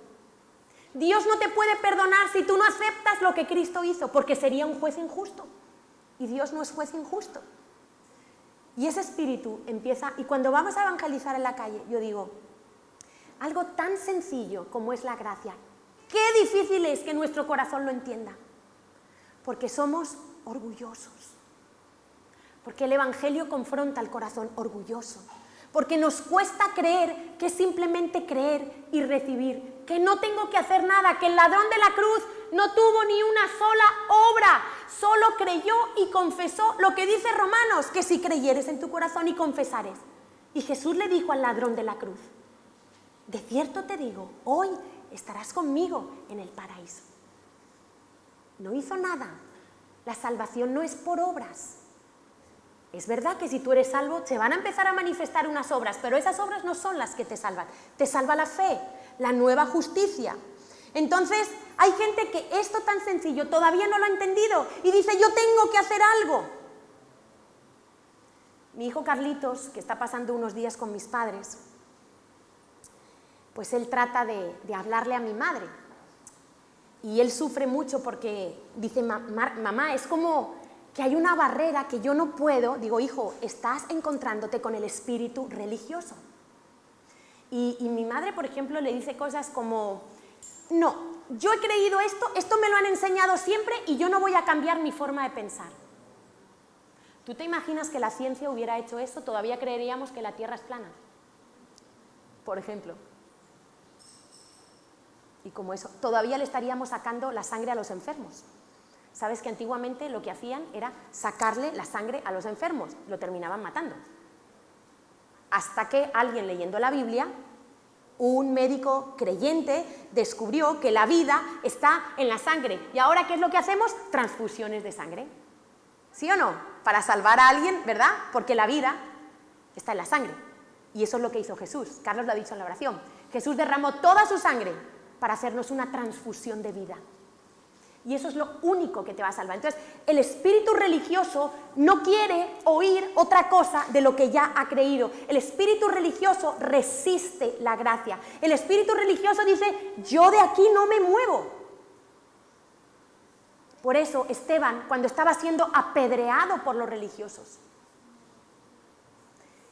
Dios no te puede perdonar si tú no aceptas lo que Cristo hizo, porque sería un juez injusto. Y Dios no es juez injusto. Y ese espíritu empieza, y cuando vamos a evangelizar en la calle, yo digo, algo tan sencillo como es la gracia, qué difícil es que nuestro corazón lo entienda, porque somos orgullosos, porque el Evangelio confronta el corazón orgulloso, porque nos cuesta creer que es simplemente creer y recibir, que no tengo que hacer nada, que el ladrón de la cruz no tuvo ni una sola obra, solo creyó y confesó lo que dice Romanos, que si creyeres en tu corazón y confesares. Y Jesús le dijo al ladrón de la cruz, de cierto te digo, hoy estarás conmigo en el paraíso. No hizo nada. La salvación no es por obras. Es verdad que si tú eres salvo, se van a empezar a manifestar unas obras, pero esas obras no son las que te salvan. Te salva la fe, la nueva justicia. Entonces, hay gente que esto tan sencillo todavía no lo ha entendido y dice, yo tengo que hacer algo. Mi hijo Carlitos, que está pasando unos días con mis padres, pues él trata de hablarle a mi madre. Y él sufre mucho porque dice, mamá, es como que hay una barrera que yo no puedo. Digo, hijo, estás encontrándote con el espíritu religioso. Y mi madre, por ejemplo, le dice cosas como, no, yo he creído esto me lo han enseñado siempre y yo no voy a cambiar mi forma de pensar. ¿Tú te imaginas que la ciencia hubiera hecho eso? Todavía creeríamos que la Tierra es plana, por ejemplo. Y como eso, todavía le estaríamos sacando la sangre a los enfermos. ¿Sabes que antiguamente lo que hacían era sacarle la sangre a los enfermos? Lo terminaban matando. Hasta que alguien leyendo la Biblia, un médico creyente, descubrió que la vida está en la sangre. ¿Y ahora qué es lo que hacemos? Transfusiones de sangre. ¿Sí o no? Para salvar a alguien, ¿verdad? Porque la vida está en la sangre. Y eso es lo que hizo Jesús. Carlos lo ha dicho en la oración. Jesús derramó toda su sangre para hacernos una transfusión de vida. Y eso es lo único que te va a salvar. Entonces, el espíritu religioso no quiere oír otra cosa de lo que ya ha creído. El espíritu religioso resiste la gracia. El espíritu religioso dice, yo de aquí no me muevo. Por eso Esteban, cuando estaba siendo apedreado por los religiosos,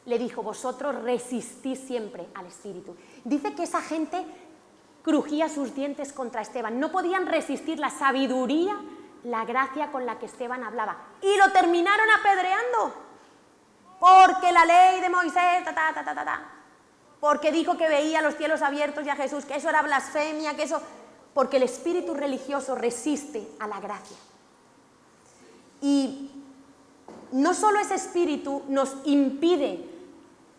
le dijo, vosotros resistís siempre al espíritu. Dice que esa gente crujía sus dientes contra Esteban. No podían resistir la sabiduría, la gracia con la que Esteban hablaba. Y lo terminaron apedreando. Porque la ley de Moisés, porque dijo que veía los cielos abiertos y a Jesús, que eso era blasfemia, que eso... Porque el espíritu religioso resiste a la gracia. Y no solo ese espíritu nos impide,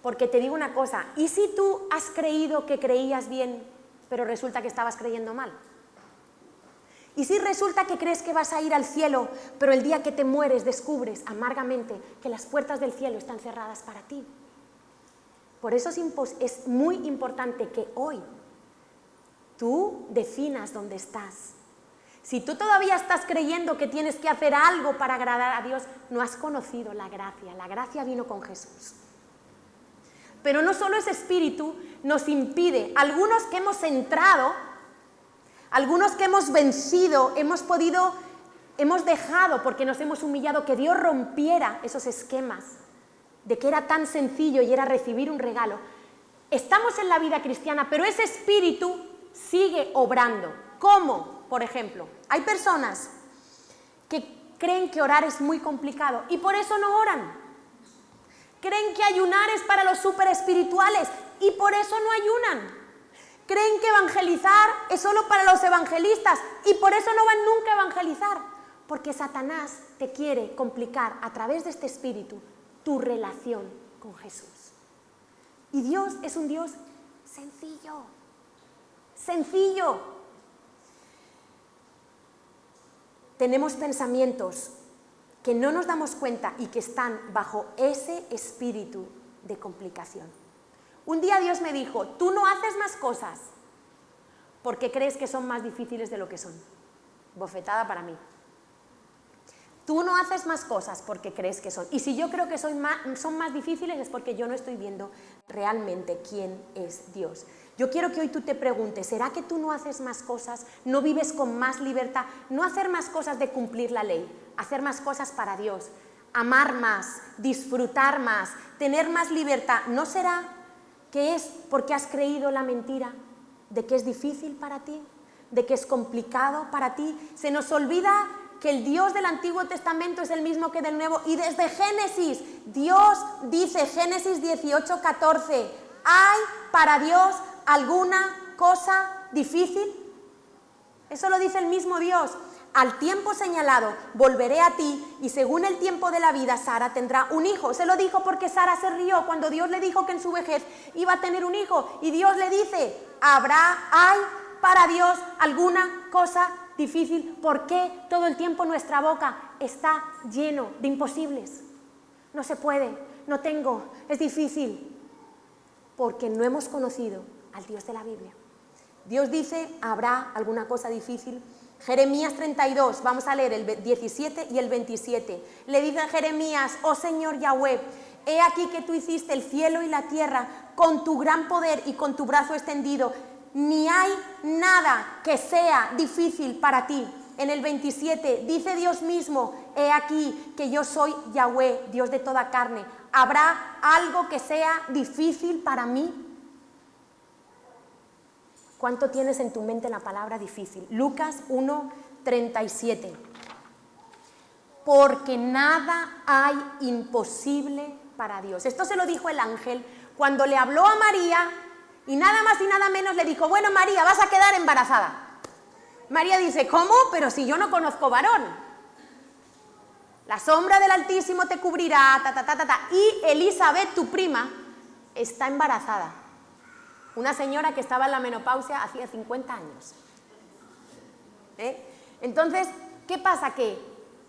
porque te digo una cosa, ¿y si tú has creído que creías bien, pero resulta que estabas creyendo mal? ¿Y si resulta que crees que vas a ir al cielo, pero el día que te mueres descubres amargamente que las puertas del cielo están cerradas para ti? Por eso es muy importante que hoy tú definas dónde estás. Si tú todavía estás creyendo que tienes que hacer algo para agradar a Dios, no has conocido la gracia. La gracia vino con Jesús. Pero no solo ese espíritu nos impide, algunos que hemos entrado, algunos que hemos vencido, hemos dejado, porque nos hemos humillado, que Dios rompiera esos esquemas de que era tan sencillo y era recibir un regalo. Estamos en la vida cristiana, pero ese espíritu sigue obrando. ¿Cómo? Por ejemplo, hay personas que creen que orar es muy complicado y por eso no oran. Creen que ayunar es para los súper espirituales y por eso no ayunan. Creen que evangelizar es solo para los evangelistas y por eso no van nunca a evangelizar. Porque Satanás te quiere complicar a través de este espíritu tu relación con Jesús. Y Dios es un Dios sencillo. Sencillo. Tenemos pensamientos que no nos damos cuenta y que están bajo ese espíritu de complicación. Un día Dios me dijo, tú no haces más cosas porque crees que son más difíciles de lo que son. Bofetada para mí. Tú no haces más cosas porque crees que son. Y si yo creo que son más difíciles es porque yo no estoy viendo realmente quién es Dios. Yo quiero que hoy tú te preguntes, ¿será que tú no haces más cosas? ¿No vives con más libertad? No hacer más cosas de cumplir la ley, hacer más cosas para Dios, amar más, disfrutar más, tener más libertad. ¿No será que es porque has creído la mentira de que es difícil para ti, de que es complicado para ti? Se nos olvida que el Dios del Antiguo Testamento es el mismo que del Nuevo. Y desde Génesis, Dios dice, Génesis 18:14, ¿hay para Dios alguna cosa difícil? Eso lo dice el mismo Dios. Al tiempo señalado volveré a ti y según el tiempo de la vida Sara tendrá un hijo. Se lo dijo porque Sara se rió cuando Dios le dijo que en su vejez iba a tener un hijo. Y Dios le dice, ¿hay para Dios alguna cosa difícil? ¿Por qué todo el tiempo nuestra boca está lleno de imposibles? No se puede, no tengo, es difícil. Porque no hemos conocido al Dios de la Biblia. Dios dice, habrá alguna cosa difícil. Jeremías 32, vamos a leer el 17 y el 27. Le dice a Jeremías, oh Señor Yahweh, he aquí que tú hiciste el cielo y la tierra con tu gran poder y con tu brazo extendido. Ni hay nada que sea difícil para ti. En el 27 dice Dios mismo, he aquí que yo soy Yahweh, Dios de toda carne. ¿Habrá algo que sea difícil para mí? ¿Cuánto tienes en tu mente la palabra difícil? Lucas 1:37. Porque nada hay imposible para Dios. Esto se lo dijo el ángel cuando le habló a María y nada más y nada menos le dijo, bueno María, vas a quedar embarazada. María dice, ¿cómo? Pero si yo no conozco varón. La sombra del Altísimo te cubrirá, Y Elizabeth, tu prima, está embarazada. Una señora que estaba en la menopausia hacía 50 años. Entonces, ¿qué pasa? Que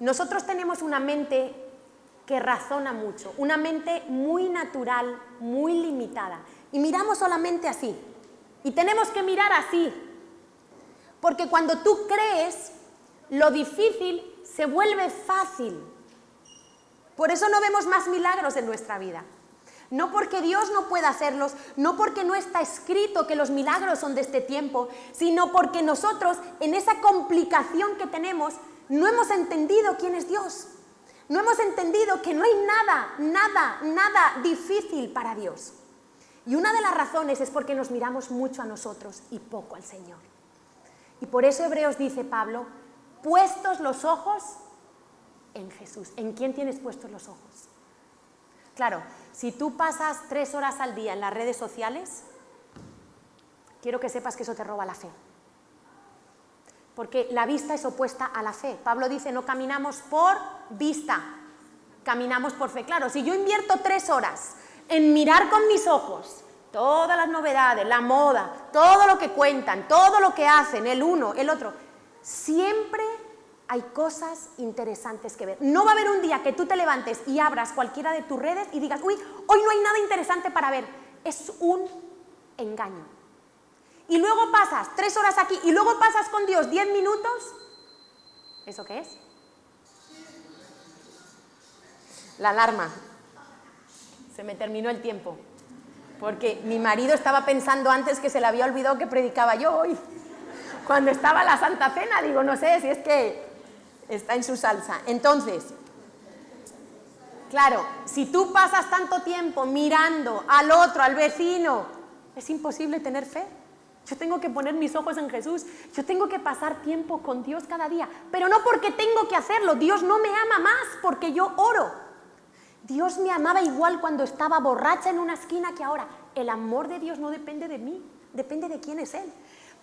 nosotros tenemos una mente que razona mucho, una mente muy natural, muy limitada. Y miramos solamente así. Y tenemos que mirar así. Porque cuando tú crees, lo difícil se vuelve fácil. Por eso no vemos más milagros en nuestra vida. No porque Dios no pueda hacerlos, no porque no está escrito que los milagros son de este tiempo, sino porque nosotros, en esa complicación que tenemos, no hemos entendido quién es Dios. No hemos entendido que no hay nada difícil para Dios. Y una de las razones es porque nos miramos mucho a nosotros y poco al Señor. Y por eso Hebreos dice Pablo, puestos los ojos en Jesús. ¿En quién tienes puestos los ojos? Claro, si tú pasas 3 horas al día en las redes sociales, quiero que sepas que eso te roba la fe. Porque la vista es opuesta a la fe. Pablo dice, no caminamos por vista, caminamos por fe. Claro, si yo invierto 3 horas en mirar con mis ojos todas las novedades, la moda, todo lo que cuentan, todo lo que hacen, el uno, el otro, siempre hay cosas interesantes que ver. No va a haber un día que tú te levantes y abras cualquiera de tus redes y digas, uy, hoy no hay nada interesante para ver. Es un engaño. Y luego pasas 3 horas aquí y luego pasas con Dios 10 minutos. ¿Eso qué es? La alarma. Se me terminó el tiempo. Porque mi marido estaba pensando antes que se le había olvidado que predicaba yo hoy. Cuando estaba la Santa Cena, digo, no sé si es que está en su salsa. Entonces, claro, si tú pasas tanto tiempo mirando al otro, al vecino, es imposible tener fe. Yo tengo que poner mis ojos en Jesús. Yo tengo que pasar tiempo con Dios cada día. Pero no porque tengo que hacerlo. Dios no me ama más porque yo oro. Dios me amaba igual cuando estaba borracha en una esquina que ahora. El amor de Dios no depende de mí, depende de quién es Él.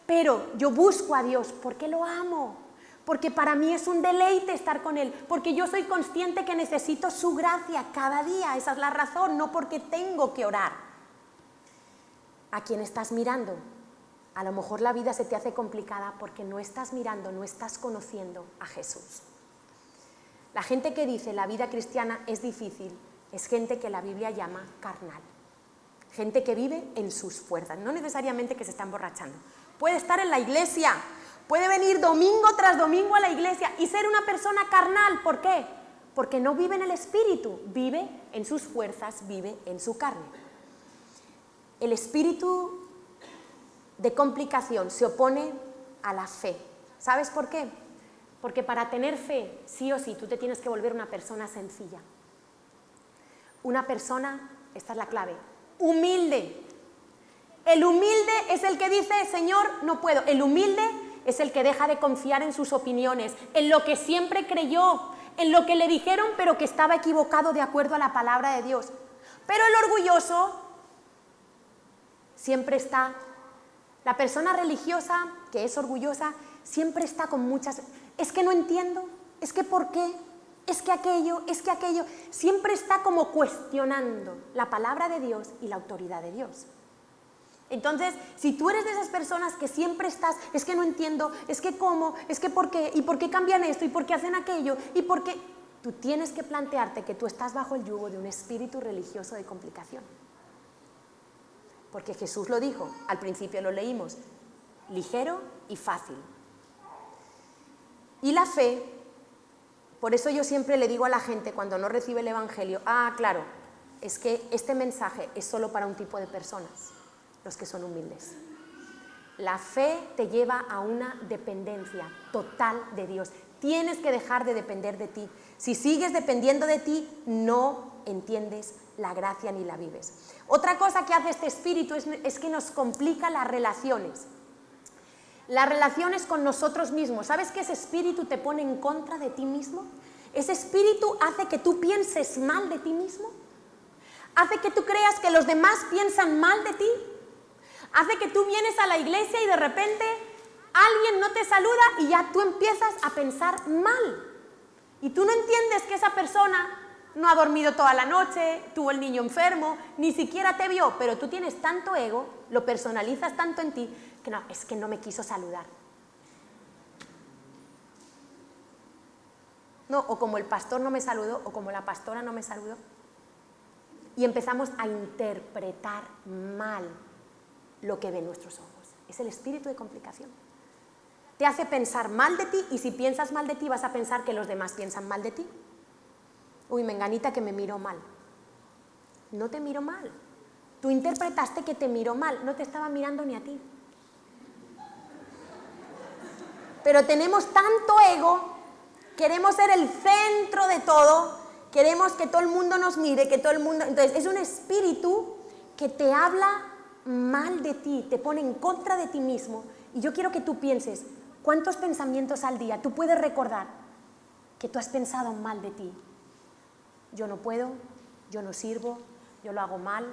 Pero yo busco a Dios porque lo amo, porque para mí es un deleite estar con Él, porque yo soy consciente que necesito su gracia cada día. Esa es la razón, no porque tengo que orar. ¿A quién estás mirando? A lo mejor la vida se te hace complicada porque no estás mirando, no estás conociendo a Jesús. La gente que dice la vida cristiana es difícil es gente que la Biblia llama carnal. Gente que vive en sus fuerzas, no necesariamente que se está emborrachando. Puede estar en la iglesia, puede venir domingo tras domingo a la iglesia y ser una persona carnal. ¿Por qué? Porque no vive en el espíritu, vive en sus fuerzas, vive en su carne. El espíritu de complicación se opone a la fe. ¿Sabes por qué? Porque para tener fe, sí o sí, tú te tienes que volver una persona sencilla. Una persona, esta es la clave, humilde. El humilde es el que dice, Señor, no puedo. El humilde es el que deja de confiar en sus opiniones, en lo que siempre creyó, en lo que le dijeron, pero que estaba equivocado de acuerdo a la palabra de Dios. Pero el orgulloso siempre está. La persona religiosa que es orgullosa siempre está con muchas... Es que no entiendo, es que ¿por qué? Es que aquello, siempre está como cuestionando la palabra de Dios y la autoridad de Dios. Entonces, si tú eres de esas personas que siempre estás, es que no entiendo, es que cómo, es que por qué, y por qué cambian esto, y por qué hacen aquello, y por qué... Tú tienes que plantearte que tú estás bajo el yugo de un espíritu religioso de complicación. Porque Jesús lo dijo, al principio lo leímos, ligero y fácil. Y la fe, por eso yo siempre le digo a la gente cuando no recibe el Evangelio, claro, es que este mensaje es solo para un tipo de personas, los que son humildes. La fe te lleva a una dependencia total de Dios. Tienes que dejar de depender de ti. Si sigues dependiendo de ti, no entiendes la gracia ni la vives. Otra cosa que hace este espíritu es que nos complica las relaciones. Las relaciones con nosotros mismos. ¿Sabes que ese espíritu te pone en contra de ti mismo? Ese espíritu hace que tú pienses mal de ti mismo. Hace que tú creas que los demás piensan mal de ti. Hace que tú vienes a la iglesia y de repente alguien no te saluda y ya tú empiezas a pensar mal. Y tú no entiendes que esa persona no ha dormido toda la noche, tuvo el niño enfermo, ni siquiera te vio, pero tú tienes tanto ego, lo personalizas tanto en ti, que no, es que no me quiso saludar. No, o como el pastor no me saludó, o como la pastora no me saludó. Y empezamos a interpretar mal lo que ven nuestros ojos. Es el espíritu de complicación. Te hace pensar mal de ti, y si piensas mal de ti vas a pensar que los demás piensan mal de ti. Uy, menganita que me miró mal. No te miró mal. Tú interpretaste que te miró mal, no te estaba mirando ni a ti. Pero tenemos tanto ego, queremos ser el centro de todo, queremos que todo el mundo nos mire, que todo el mundo... Entonces es un espíritu que te habla mal de ti, te pone en contra de ti mismo. Y yo quiero que tú pienses, ¿cuántos pensamientos al día tú puedes recordar que tú has pensado mal de ti? Yo no puedo, yo no sirvo, yo lo hago mal,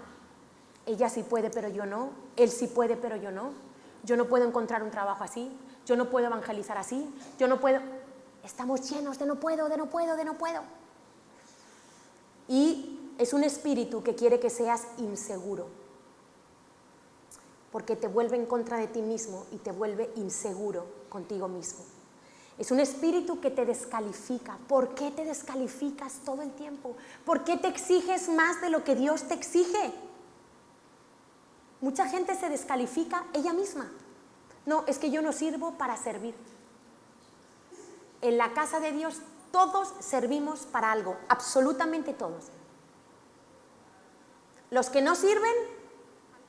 ella sí puede pero yo no, él sí puede pero yo no puedo encontrar un trabajo así, yo no puedo evangelizar así, yo no puedo... Estamos llenos de no puedo, de no puedo, de no puedo. Y es un espíritu que quiere que seas inseguro, porque te vuelve en contra de ti mismo y te vuelve inseguro contigo mismo. Es un espíritu que te descalifica. ¿Por qué te descalificas todo el tiempo? ¿Por qué te exiges más de lo que Dios te exige? Mucha gente se descalifica ella misma. No, es que yo no sirvo para servir. En la casa de Dios todos servimos para algo, absolutamente todos. Los que no sirven,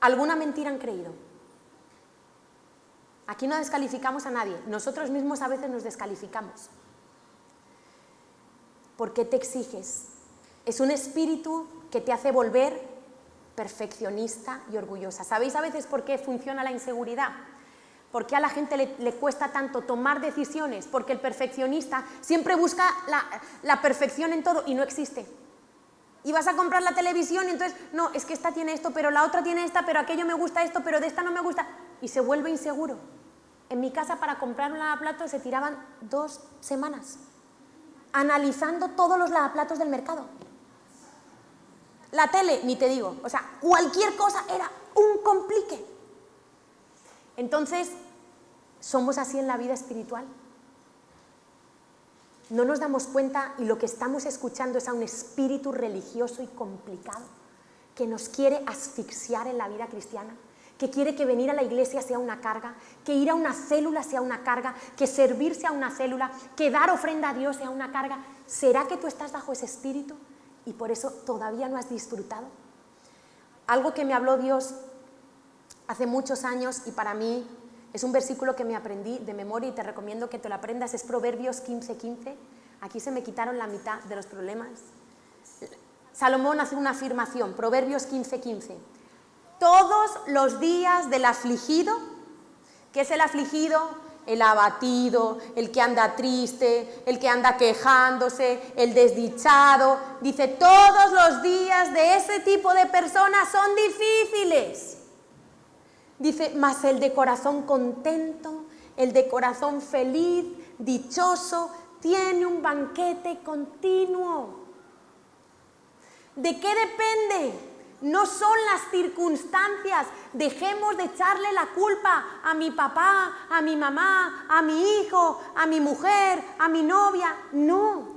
alguna mentira han creído. Aquí no descalificamos a nadie, nosotros mismos a veces nos descalificamos. ¿Por qué te exiges? Es un espíritu que te hace volver perfeccionista y orgullosa. ¿Sabéis a veces por qué funciona la inseguridad? ¿Por qué a la gente le cuesta tanto tomar decisiones? Porque el perfeccionista siempre busca la perfección en todo y no existe. Y vas a comprar la televisión y entonces, no, es que esta tiene esto, pero la otra tiene esta, pero aquello me gusta esto, pero de esta no me gusta. Y se vuelve inseguro. En mi casa para comprar un lavaplatos se tiraban 2 semanas analizando todos los lavaplatos del mercado. La tele, ni te digo, o sea, cualquier cosa era un complique. Entonces, ¿somos así en la vida espiritual? No nos damos cuenta y lo que estamos escuchando es a un espíritu religioso y complicado que nos quiere asfixiar en la vida cristiana, que quiere que venir a la iglesia sea una carga, que ir a una célula sea una carga, que servirse a una célula, que dar ofrenda a Dios sea una carga. ¿Será que tú estás bajo ese espíritu y por eso todavía no has disfrutado? Algo que me habló Dios hace muchos años y para mí es un versículo que me aprendí de memoria y te recomiendo que te lo aprendas, es Proverbios 15:15. Aquí se me quitaron la mitad de los problemas. Salomón hace una afirmación, Proverbios 15:15. Todos los días del afligido, ¿qué es el afligido? El abatido, el que anda triste, el que anda quejándose, el desdichado. Dice, todos los días de ese tipo de personas son difíciles. Dice, mas el de corazón contento, el de corazón feliz, dichoso, tiene un banquete continuo. ¿De qué depende? No son las circunstancias. Dejemos de echarle la culpa a mi papá, a mi mamá, a mi hijo, a mi mujer, a mi novia. No.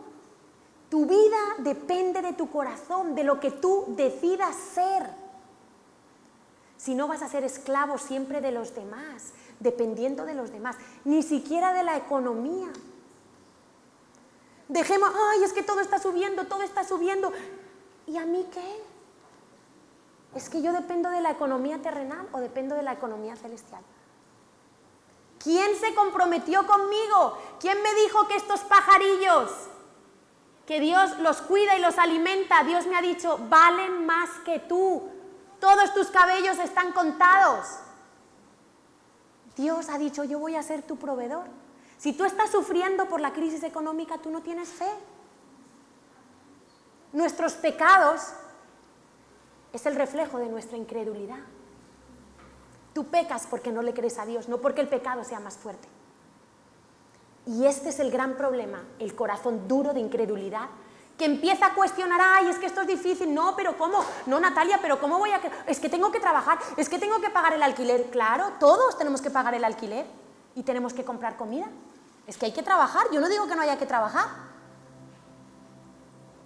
Tu vida depende de tu corazón, de lo que tú decidas ser. Si no, vas a ser esclavo siempre de los demás. dependiendo de los demás, ni siquiera de la economía. Dejemos, ay, es que todo está subiendo, ¿y a mí qué? ¿Es que yo dependo de la economía terrenal o dependo de la economía celestial? ¿Quién se comprometió conmigo? ¿Quién me dijo que estos pajarillos, que Dios los cuida y los alimenta? Dios me ha dicho, valen más que tú. Todos tus cabellos están contados. Dios ha dicho, yo voy a ser tu proveedor. Si tú estás sufriendo por la crisis económica, tú no tienes fe. Nuestros pecados es el reflejo de nuestra incredulidad. Tú pecas porque no le crees a Dios, no porque el pecado sea más fuerte. Y este es el gran problema, el corazón duro de incredulidad, que empieza a cuestionar, ay, es que esto es difícil, no, pero ¿cómo? No, Natalia, pero ¿cómo voy a...? Es que tengo que trabajar, es que tengo que pagar el alquiler. Claro, todos tenemos que pagar el alquiler y tenemos que comprar comida. Es que hay que trabajar, yo no digo que no haya que trabajar,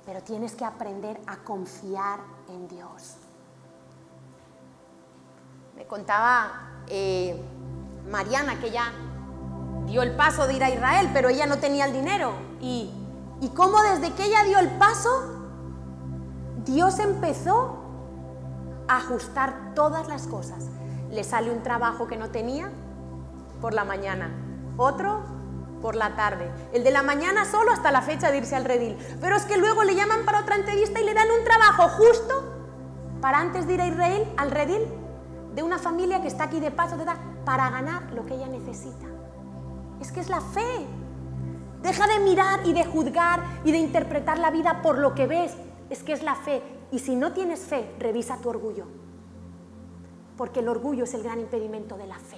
pero tienes que aprender a confiar en Dios. Me contaba Mariana que ya dio el paso de ir a Israel, pero ella no tenía el dinero. Y cómo desde que ella dio el paso, Dios empezó a ajustar todas las cosas. Le sale un trabajo que no tenía por la mañana, otro por la tarde. El de la mañana solo hasta la fecha de irse al redil. Pero es que luego le llaman para otra entrevista y le dan un trabajo justo para antes de ir a Israel, al redil, de una familia que está aquí de paso, para ganar lo que ella necesita. Es que es la fe. Deja de mirar y de juzgar y de interpretar la vida por lo que ves. Es que es la fe. Y si no tienes fe, revisa tu orgullo. Porque el orgullo es el gran impedimento de la fe.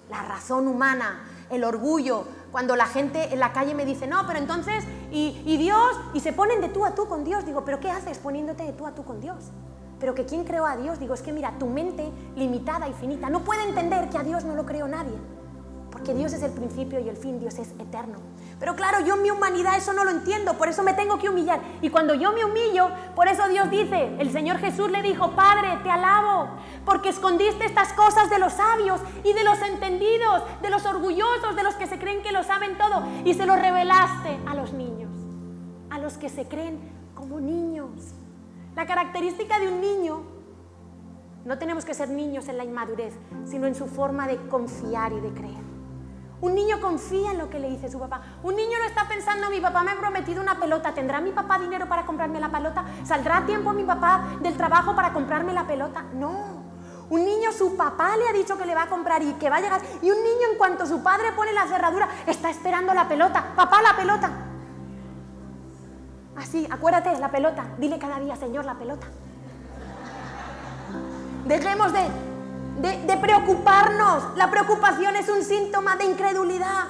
La razón humana, el orgullo. Cuando la gente en la calle me dice, no, pero entonces, y Dios, y se ponen de tú a tú con Dios. Digo, ¿pero qué haces poniéndote de tú a tú con Dios? Pero que ¿quién creó a Dios? Digo, es que mira, tu mente limitada y finita no puede entender que a Dios no lo creó nadie. Porque Dios es el principio y el fin, Dios es eterno. Pero claro, yo en mi humanidad eso no lo entiendo, por eso me tengo que humillar. Y cuando yo me humillo, por eso Dios dice, el Señor Jesús le dijo, Padre, te alabo, porque escondiste estas cosas de los sabios y de los entendidos, de los orgullosos, de los que se creen que lo saben todo, y se lo revelaste a los niños, a los que se creen como niños. La característica de un niño, no tenemos que ser niños en la inmadurez, sino en su forma de confiar y de creer. Un niño confía en lo que le dice su papá. Un niño no está pensando, mi papá me ha prometido una pelota, ¿tendrá mi papá dinero para comprarme la pelota? ¿Saldrá a tiempo mi papá del trabajo para comprarme la pelota? No. Un niño, su papá le ha dicho que le va a comprar y que va a llegar. Y un niño, en cuanto su padre pone la cerradura, está esperando la pelota. Papá, la pelota. Así, acuérdate, la pelota. Dile cada día, Señor, la pelota. Dejemos de preocuparnos. La preocupación es un síntoma de incredulidad.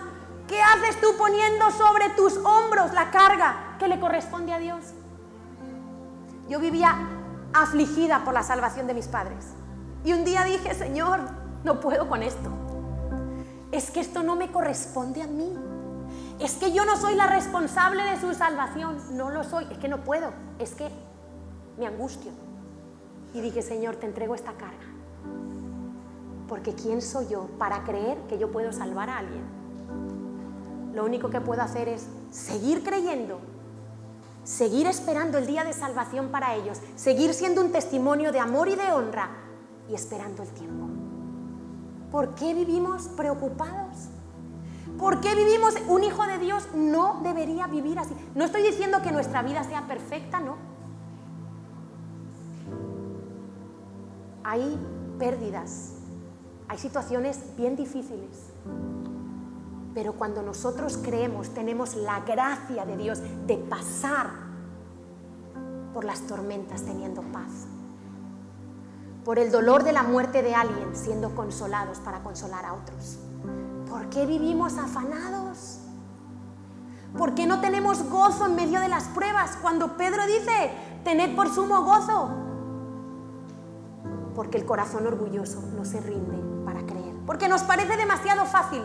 ¿Qué haces tú poniendo sobre tus hombros la carga que le corresponde a Dios? Yo vivía afligida por la salvación de mis padres. Y un día dije, Señor, no puedo con esto. Es que esto no me corresponde a mí. Es que yo no soy la responsable de su salvación. No lo soy, es que no puedo. Es que me angustio. Y dije, Señor, te entrego esta carga. Porque ¿quién soy yo para creer que yo puedo salvar a alguien? Lo único que puedo hacer es seguir creyendo, seguir esperando el día de salvación para ellos, seguir siendo un testimonio de amor y de honra y esperando el tiempo. ¿Por qué vivimos preocupados? ¿Por qué vivimos? Un hijo de Dios no debería vivir así. No estoy diciendo que nuestra vida sea perfecta, no. Hay pérdidas. Hay situaciones bien difíciles, pero cuando nosotros creemos, tenemos la gracia de Dios de pasar por las tormentas teniendo paz, por el dolor de la muerte de alguien siendo consolados para consolar a otros. ¿Por qué vivimos afanados? ¿Por qué no tenemos gozo en medio de las pruebas? Cuando Pedro dice, tened por sumo gozo. Porque el corazón orgulloso no se rinde para creer. Porque nos parece demasiado fácil.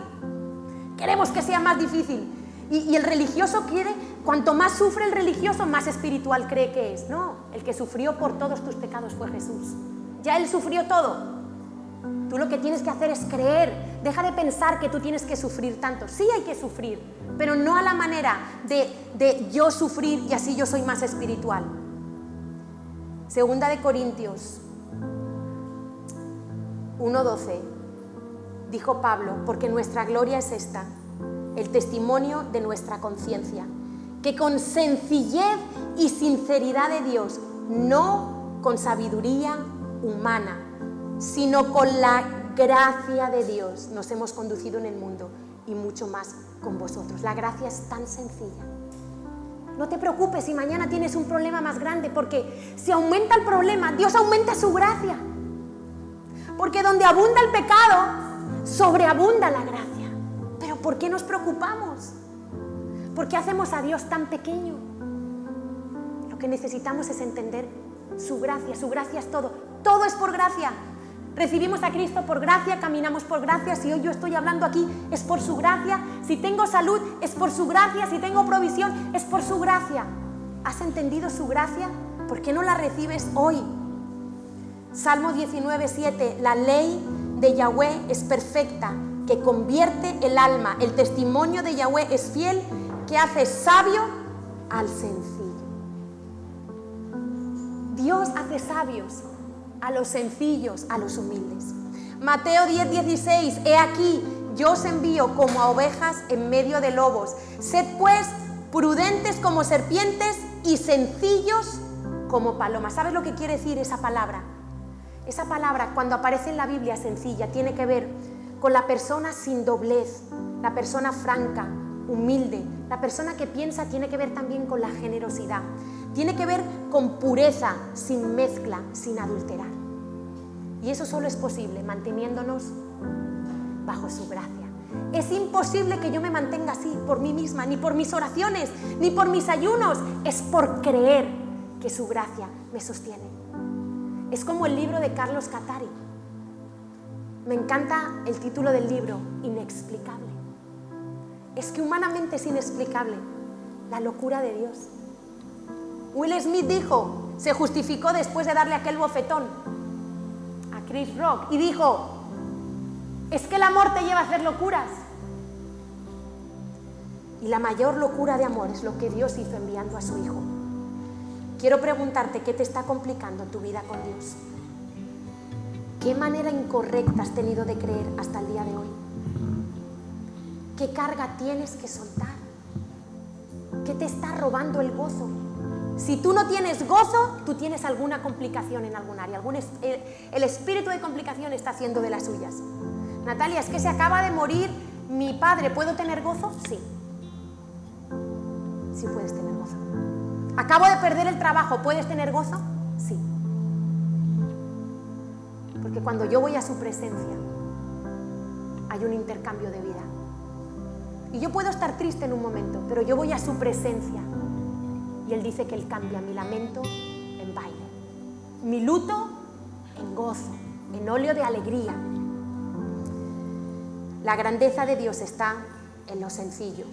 Queremos que sea más difícil. Y el religioso quiere, cuanto más sufre el religioso, más espiritual cree que es. No, el que sufrió por todos tus pecados fue Jesús. Ya Él sufrió todo. Tú lo que tienes que hacer es creer. Deja de pensar que tú tienes que sufrir tanto. Sí hay que sufrir, pero no a la manera de yo sufrir y así yo soy más espiritual. Segunda de Corintios 1:12, dijo Pablo, porque nuestra gloria es esta, el testimonio de nuestra conciencia, que con sencillez y sinceridad de Dios, no con sabiduría humana, sino con la gracia de Dios, nos hemos conducido en el mundo y mucho más con vosotros. La gracia es tan sencilla. No te preocupes si mañana tienes un problema más grande, porque si aumenta el problema, Dios aumenta su gracia. Porque donde abunda el pecado, sobreabunda la gracia. Pero ¿por qué nos preocupamos? ¿Por qué hacemos a Dios tan pequeño? Lo que necesitamos es entender su gracia es todo. Todo es por gracia. Recibimos a Cristo por gracia, caminamos por gracia. Si hoy yo estoy hablando aquí, es por su gracia. Si tengo salud, es por su gracia. Si tengo provisión, es por su gracia. ¿Has entendido su gracia? ¿Por qué no la recibes hoy? Salmo 19:7, la ley de Yahweh es perfecta, que convierte el alma. El testimonio de Yahweh es fiel, que hace sabio al sencillo. Dios hace sabios a los sencillos, a los humildes. Mateo 10:16, he aquí, yo os envío como a ovejas en medio de lobos. Sed pues prudentes como serpientes y sencillos como palomas. ¿Sabes lo que quiere decir esa palabra? Esa palabra, cuando aparece en la Biblia sencilla, tiene que ver con la persona sin doblez, la persona franca, humilde. La persona que piensa tiene que ver también con la generosidad. Tiene que ver con pureza, sin mezcla, sin adulterar. Y eso solo es posible manteniéndonos bajo su gracia. Es imposible que yo me mantenga así por mí misma, ni por mis oraciones, ni por mis ayunos. Es por creer que su gracia me sostiene. Es como el libro de Carlos Catari. Me encanta el título del libro, Inexplicable. Es que humanamente es inexplicable la locura de Dios. Will Smith dijo, se justificó después de darle aquel bofetón a Chris Rock y dijo, es que el amor te lleva a hacer locuras. Y la mayor locura de amor es lo que Dios hizo enviando a su Hijo. Quiero preguntarte, ¿qué te está complicando tu vida con Dios? ¿Qué manera incorrecta has tenido de creer hasta el día de hoy? ¿Qué carga tienes que soltar? ¿Qué te está robando el gozo? Si tú no tienes gozo, tú tienes alguna complicación en algún área. El espíritu de complicación está haciendo de las suyas. Natalia, es que se acaba de morir mi padre. ¿Puedo tener gozo? Sí. Sí puedes tener gozo. Acabo de perder el trabajo. ¿Puedes tener gozo? Sí. Porque cuando yo voy a su presencia, hay un intercambio de vida. Y yo puedo estar triste en un momento, pero yo voy a su presencia. Y Él dice que Él cambia mi lamento en baile, mi luto en gozo, en óleo de alegría. La grandeza de Dios está en lo sencillo,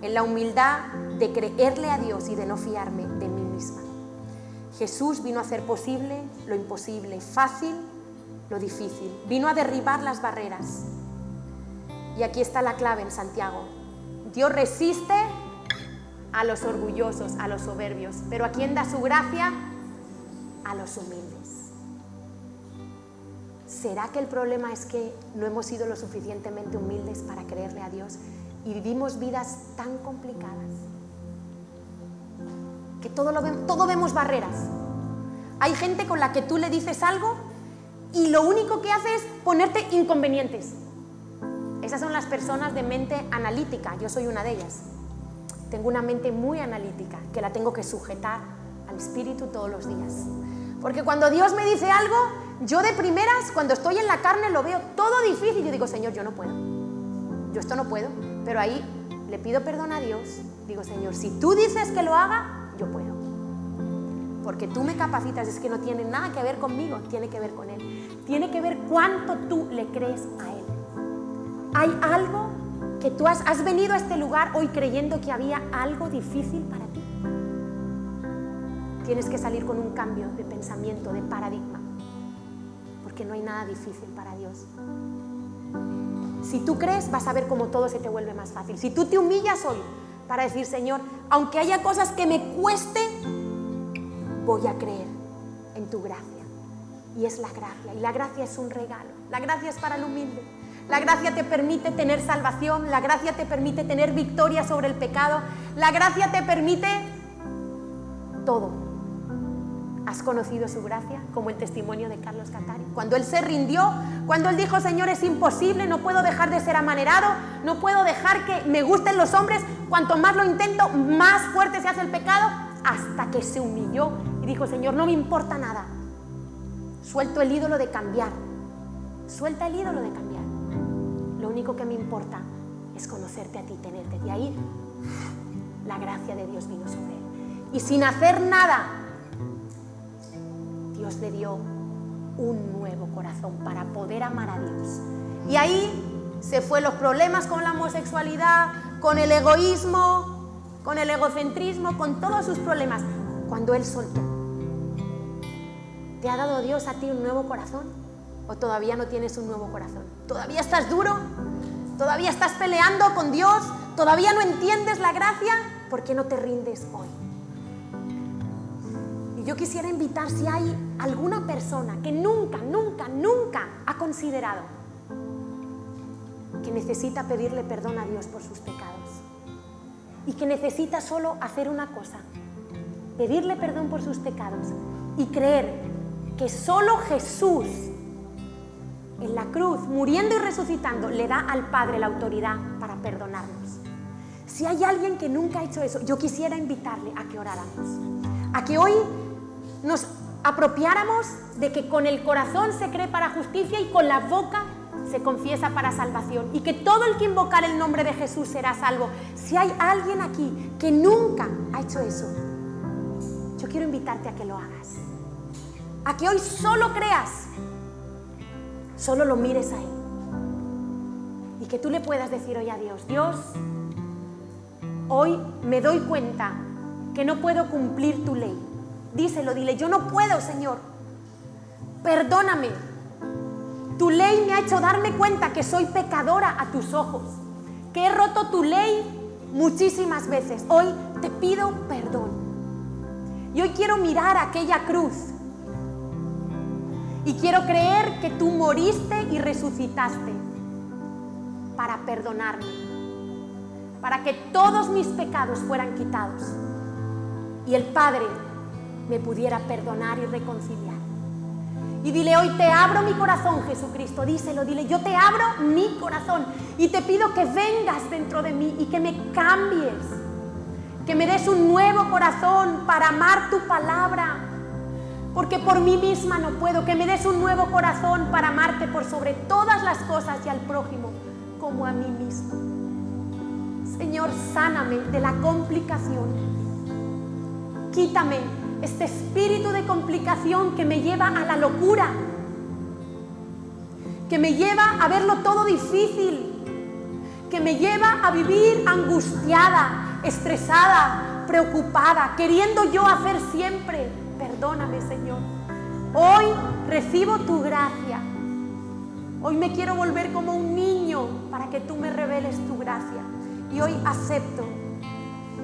en la humildad de creerle a Dios y de no fiarme de mí misma. Jesús vino a hacer posible lo imposible, fácil lo difícil. Vino a derribar las barreras. Y aquí está la clave en Santiago. Dios resiste a los orgullosos, a los soberbios, pero ¿a quién da su gracia? A los humildes. ¿Será que el problema es que no hemos sido lo suficientemente humildes para creerle a Dios y vivimos vidas tan complicadas? Que todo vemos barreras. Hay gente con la que tú le dices algo y lo único que hace es ponerte inconvenientes. Esas son las personas de mente analítica. Yo soy una de ellas. Tengo una mente muy analítica que la tengo que sujetar al Espíritu todos los días. Porque cuando Dios me dice algo, yo de primeras, cuando estoy en la carne, lo veo todo difícil. Yo digo, Señor, yo no puedo. Yo esto no puedo. Pero ahí le pido perdón a Dios. Digo, Señor, si tú dices que lo haga, yo puedo. Porque tú me capacitas. Es que no tiene nada que ver conmigo, tiene que ver con Él. Tiene que ver cuánto tú le crees a Él. Hay algo que tú has venido a este lugar hoy creyendo que había algo difícil para ti. Tienes que salir con un cambio de pensamiento, de paradigma. porque no hay nada difícil para Dios. Si tú crees, vas a ver cómo todo se te vuelve más fácil. Si tú te humillas hoy para decir, Señor, aunque haya cosas que me cueste, voy a creer en tu gracia. Y es la gracia, y la gracia es un regalo. La gracia es para el humilde. La gracia te permite tener salvación, la gracia te permite tener victoria sobre el pecado, la gracia te permite todo. ¿Has conocido su gracia? Como el testimonio de Carlos Catari. Cuando él se rindió, cuando él dijo, Señor, es imposible, no puedo dejar de ser amanerado, no puedo dejar que me gusten los hombres, cuanto más lo intento, más fuerte se hace el pecado, hasta que se humilló y dijo, Señor, no me importa nada. Suelto el ídolo de cambiar. Suelta el ídolo de cambiar. Lo único que me importa es conocerte a ti, tenerte. Y ahí la gracia de Dios vino sobre él. Y sin hacer nada, Dios le dio un nuevo corazón para poder amar a Dios. Y ahí se fue los problemas con la homosexualidad, con el egoísmo, con el egocentrismo, con todos sus problemas. Cuando él soltó. ¿Te ha dado Dios a ti un nuevo corazón? ¿O todavía no tienes un nuevo corazón? ¿Todavía estás duro? ¿Todavía estás peleando con Dios? ¿Todavía no entiendes la gracia? ¿Por qué no te rindes hoy? Y yo quisiera invitar, si hay alguna persona que nunca ha considerado que necesita pedirle perdón a Dios por sus pecados y que necesita solo hacer una cosa, pedirle perdón por sus pecados y creer que solo Jesús en la cruz, muriendo y resucitando, le da al Padre la autoridad para perdonarnos. Si hay alguien que nunca ha hecho eso, yo quisiera invitarle a que oráramos, a que hoy nos apropiáramos de que con el corazón se cree para justicia y con la boca se confiesa para salvación, y que todo el que invocar el nombre de Jesús será salvo. Si hay alguien aquí que nunca ha hecho eso, yo quiero invitarte a que lo hagas, a que hoy solo creas, solo lo mires a Él y que tú le puedas decir hoy a Dios, Dios, hoy me doy cuenta que no puedo cumplir tu ley. Díselo, dile, yo no puedo, Señor, perdóname. Tu ley me ha hecho darme cuenta que soy pecadora a tus ojos, que he roto tu ley muchísimas veces. Hoy te pido perdón. Y hoy quiero mirar aquella cruz y quiero creer que tú moriste y resucitaste para perdonarme, para que todos mis pecados fueran quitados y el Padre me pudiera perdonar y reconciliar. Y dile, hoy te abro mi corazón, Jesucristo, díselo, dile, yo te abro mi corazón y te pido que vengas dentro de mí y que me cambies, que me des un nuevo corazón para amar tu palabra, porque por mí misma no puedo, que me des un nuevo corazón para amarte por sobre todas las cosas y al prójimo como a mí mismo. Señor, sáname de la complicación, quítame este espíritu de complicación que me lleva a la locura, que me lleva a verlo todo difícil, que me lleva a vivir angustiada, estresada, preocupada, queriendo yo hacer siempre. Perdóname, Señor. Hoy recibo tu gracia. Hoy me quiero volver como un niño para que tú me reveles tu gracia. Y hoy acepto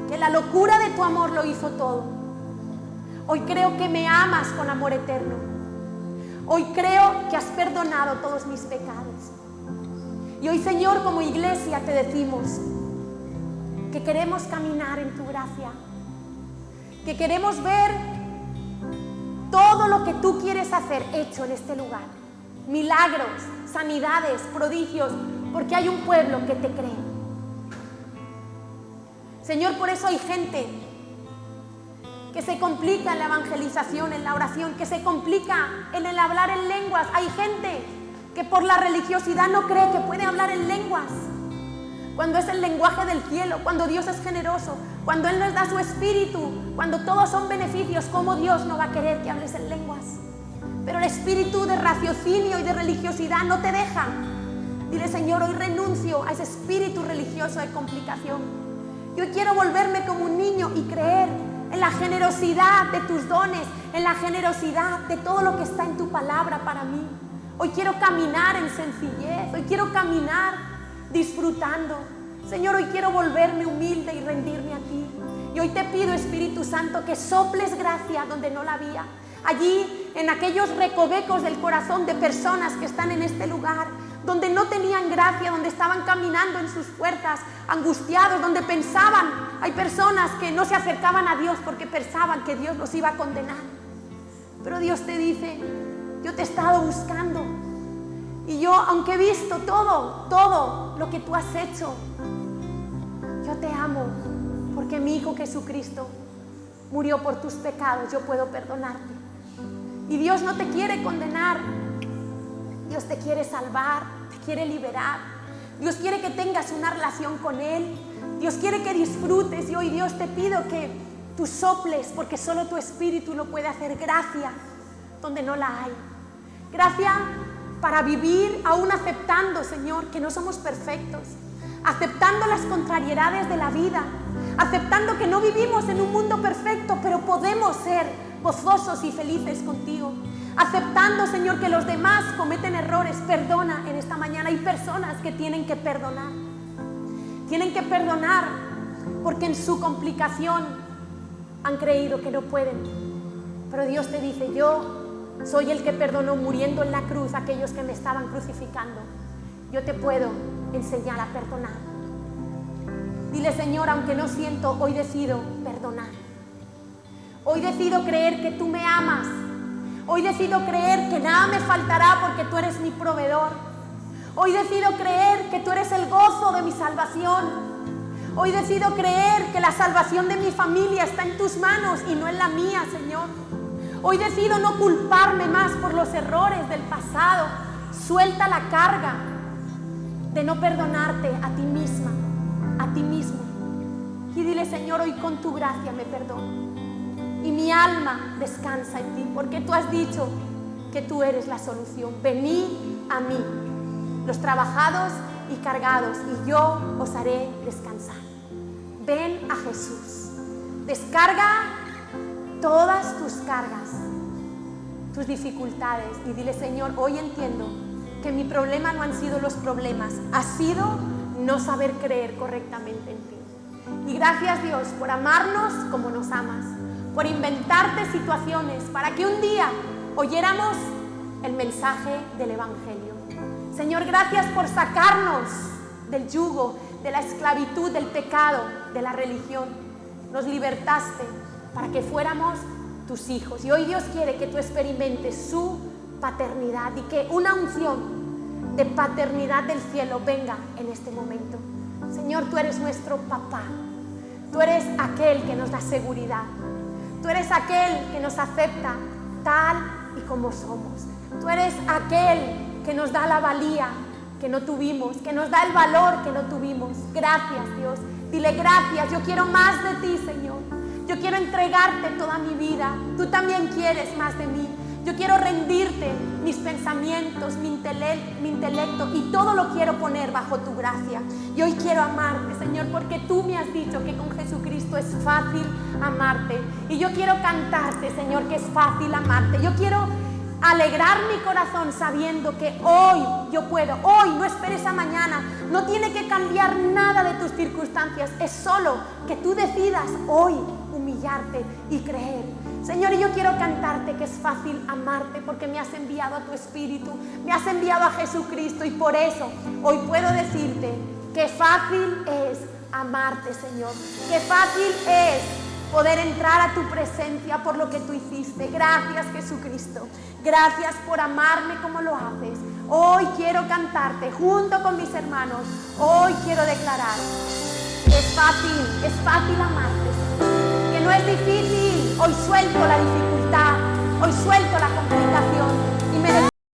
que la locura de tu amor lo hizo todo. Hoy creo que me amas con amor eterno. Hoy creo que has perdonado todos mis pecados. Y hoy, Señor, como iglesia te decimos que queremos caminar en tu gracia, que queremos ver todo lo que tú quieres hacer hecho en este lugar. Milagros, sanidades, prodigios, porque hay un pueblo que te cree. Señor, por eso hay gente que se complica en la evangelización, en la oración, que se complica en el hablar en lenguas. Hay gente que por la religiosidad no cree que puede hablar en lenguas, cuando es el lenguaje del cielo, cuando Dios es generoso, cuando Él nos da su espíritu, cuando todos son beneficios. ¿Cómo Dios no va a querer que hables en lenguas? Pero el espíritu de raciocinio y de religiosidad no te deja. Dile, Señor, hoy renuncio a ese espíritu religioso de complicación. Yo quiero volverme como un niño y creer en la generosidad de tus dones, en la generosidad de todo lo que está en tu palabra para mí. Hoy quiero caminar en sencillez, hoy quiero caminar disfrutando. Señor, hoy quiero volverme humilde y rendirme a ti. Y hoy te pido, Espíritu Santo, que soples gracia donde no la había. Allí, en aquellos recovecos del corazón de personas que están en este lugar, donde no tenían gracia, donde estaban caminando en sus fuerzas, angustiados, donde pensaban, hay personas que no se acercaban a Dios porque pensaban que Dios los iba a condenar. Pero Dios te dice, yo te he estado buscando y yo, aunque he visto todo lo que tú has hecho, yo te amo porque mi Hijo Jesucristo murió por tus pecados, yo puedo perdonarte. Y Dios no te quiere condenar, Dios te quiere salvar, te quiere liberar. Dios quiere que tengas una relación con Él, Dios quiere que disfrutes. Y hoy, Dios, te pido que tú soples, porque solo tu Espíritu lo puede hacer. Gracia donde no la hay. Gracia para vivir aún aceptando, Señor, que no somos perfectos, aceptando las contrariedades de la vida, aceptando que no vivimos en un mundo perfecto, pero podemos ser gozosos y felices contigo. Aceptando, Señor, que los demás cometen errores. Perdona en esta mañana. Hay personas que tienen que perdonar. Tienen que perdonar porque en su complicación han creído que no pueden. Pero Dios te dice, yo soy el que perdonó muriendo en la cruz a aquellos que me estaban crucificando. Yo te puedo enseñar a perdonar. Dile, Señor, aunque no siento, hoy decido perdonar. Hoy decido creer que tú me amas. Hoy decido creer que nada me faltará porque tú eres mi proveedor. Hoy decido creer que tú eres el gozo de mi salvación. Hoy decido creer que la salvación de mi familia está en tus manos y no en la mía, Señor. Hoy decido no culparme más por los errores del pasado. Suelta la carga de no perdonarte a ti misma, a ti mismo. Y dile, Señor, hoy con tu gracia me perdono. Y mi alma descansa en ti, porque tú has dicho que tú eres la solución. Venid a mí, los trabajados y cargados, y yo os haré descansar. Ven a Jesús. Descarga todas tus cargas, tus dificultades, y dile, Señor, hoy entiendo que mi problema no han sido los problemas, ha sido no saber creer correctamente en ti. Y gracias, Dios, por amarnos como nos amas, por inventarte situaciones para que un día oyéramos el mensaje del Evangelio. Señor, gracias por sacarnos del yugo, de la esclavitud, del pecado, de la religión. Nos libertaste para que fuéramos tus hijos. Y hoy Dios quiere que tú experimentes su paternidad y que una unción de paternidad del cielo venga en este momento. Señor, tú eres nuestro papá. Tú eres aquel que nos da seguridad. Tú eres aquel que nos acepta tal y como somos. Tú eres aquel que nos da la valía que no tuvimos, que nos da el valor que no tuvimos. Gracias, Dios. Dile gracias. Yo quiero más de ti, Señor. Yo quiero entregarte toda mi vida. Tú también quieres más de mí. Yo quiero rendirte mis pensamientos, mi intelecto, y todo lo quiero poner bajo tu gracia. Y hoy quiero amarte, Señor, porque tú me has dicho que con Jesucristo es fácil amarte. Y yo quiero cantarte, Señor, que es fácil amarte. Yo quiero alegrar mi corazón sabiendo que hoy yo puedo. Hoy, no esperes a mañana. No tiene que cambiar nada de tus circunstancias. Es solo que tú decidas hoy humillarte y creer. Señor, yo quiero cantarte que es fácil amarte porque me has enviado a tu Espíritu, me has enviado a Jesucristo, y por eso hoy puedo decirte que fácil es amarte, Señor. Que fácil es poder entrar a tu presencia por lo que tú hiciste. Gracias, Jesucristo. Gracias por amarme como lo haces. Hoy quiero cantarte junto con mis hermanos. Hoy quiero declarar que es fácil amarte, Señor. Que no es difícil. Hoy suelto la dificultad.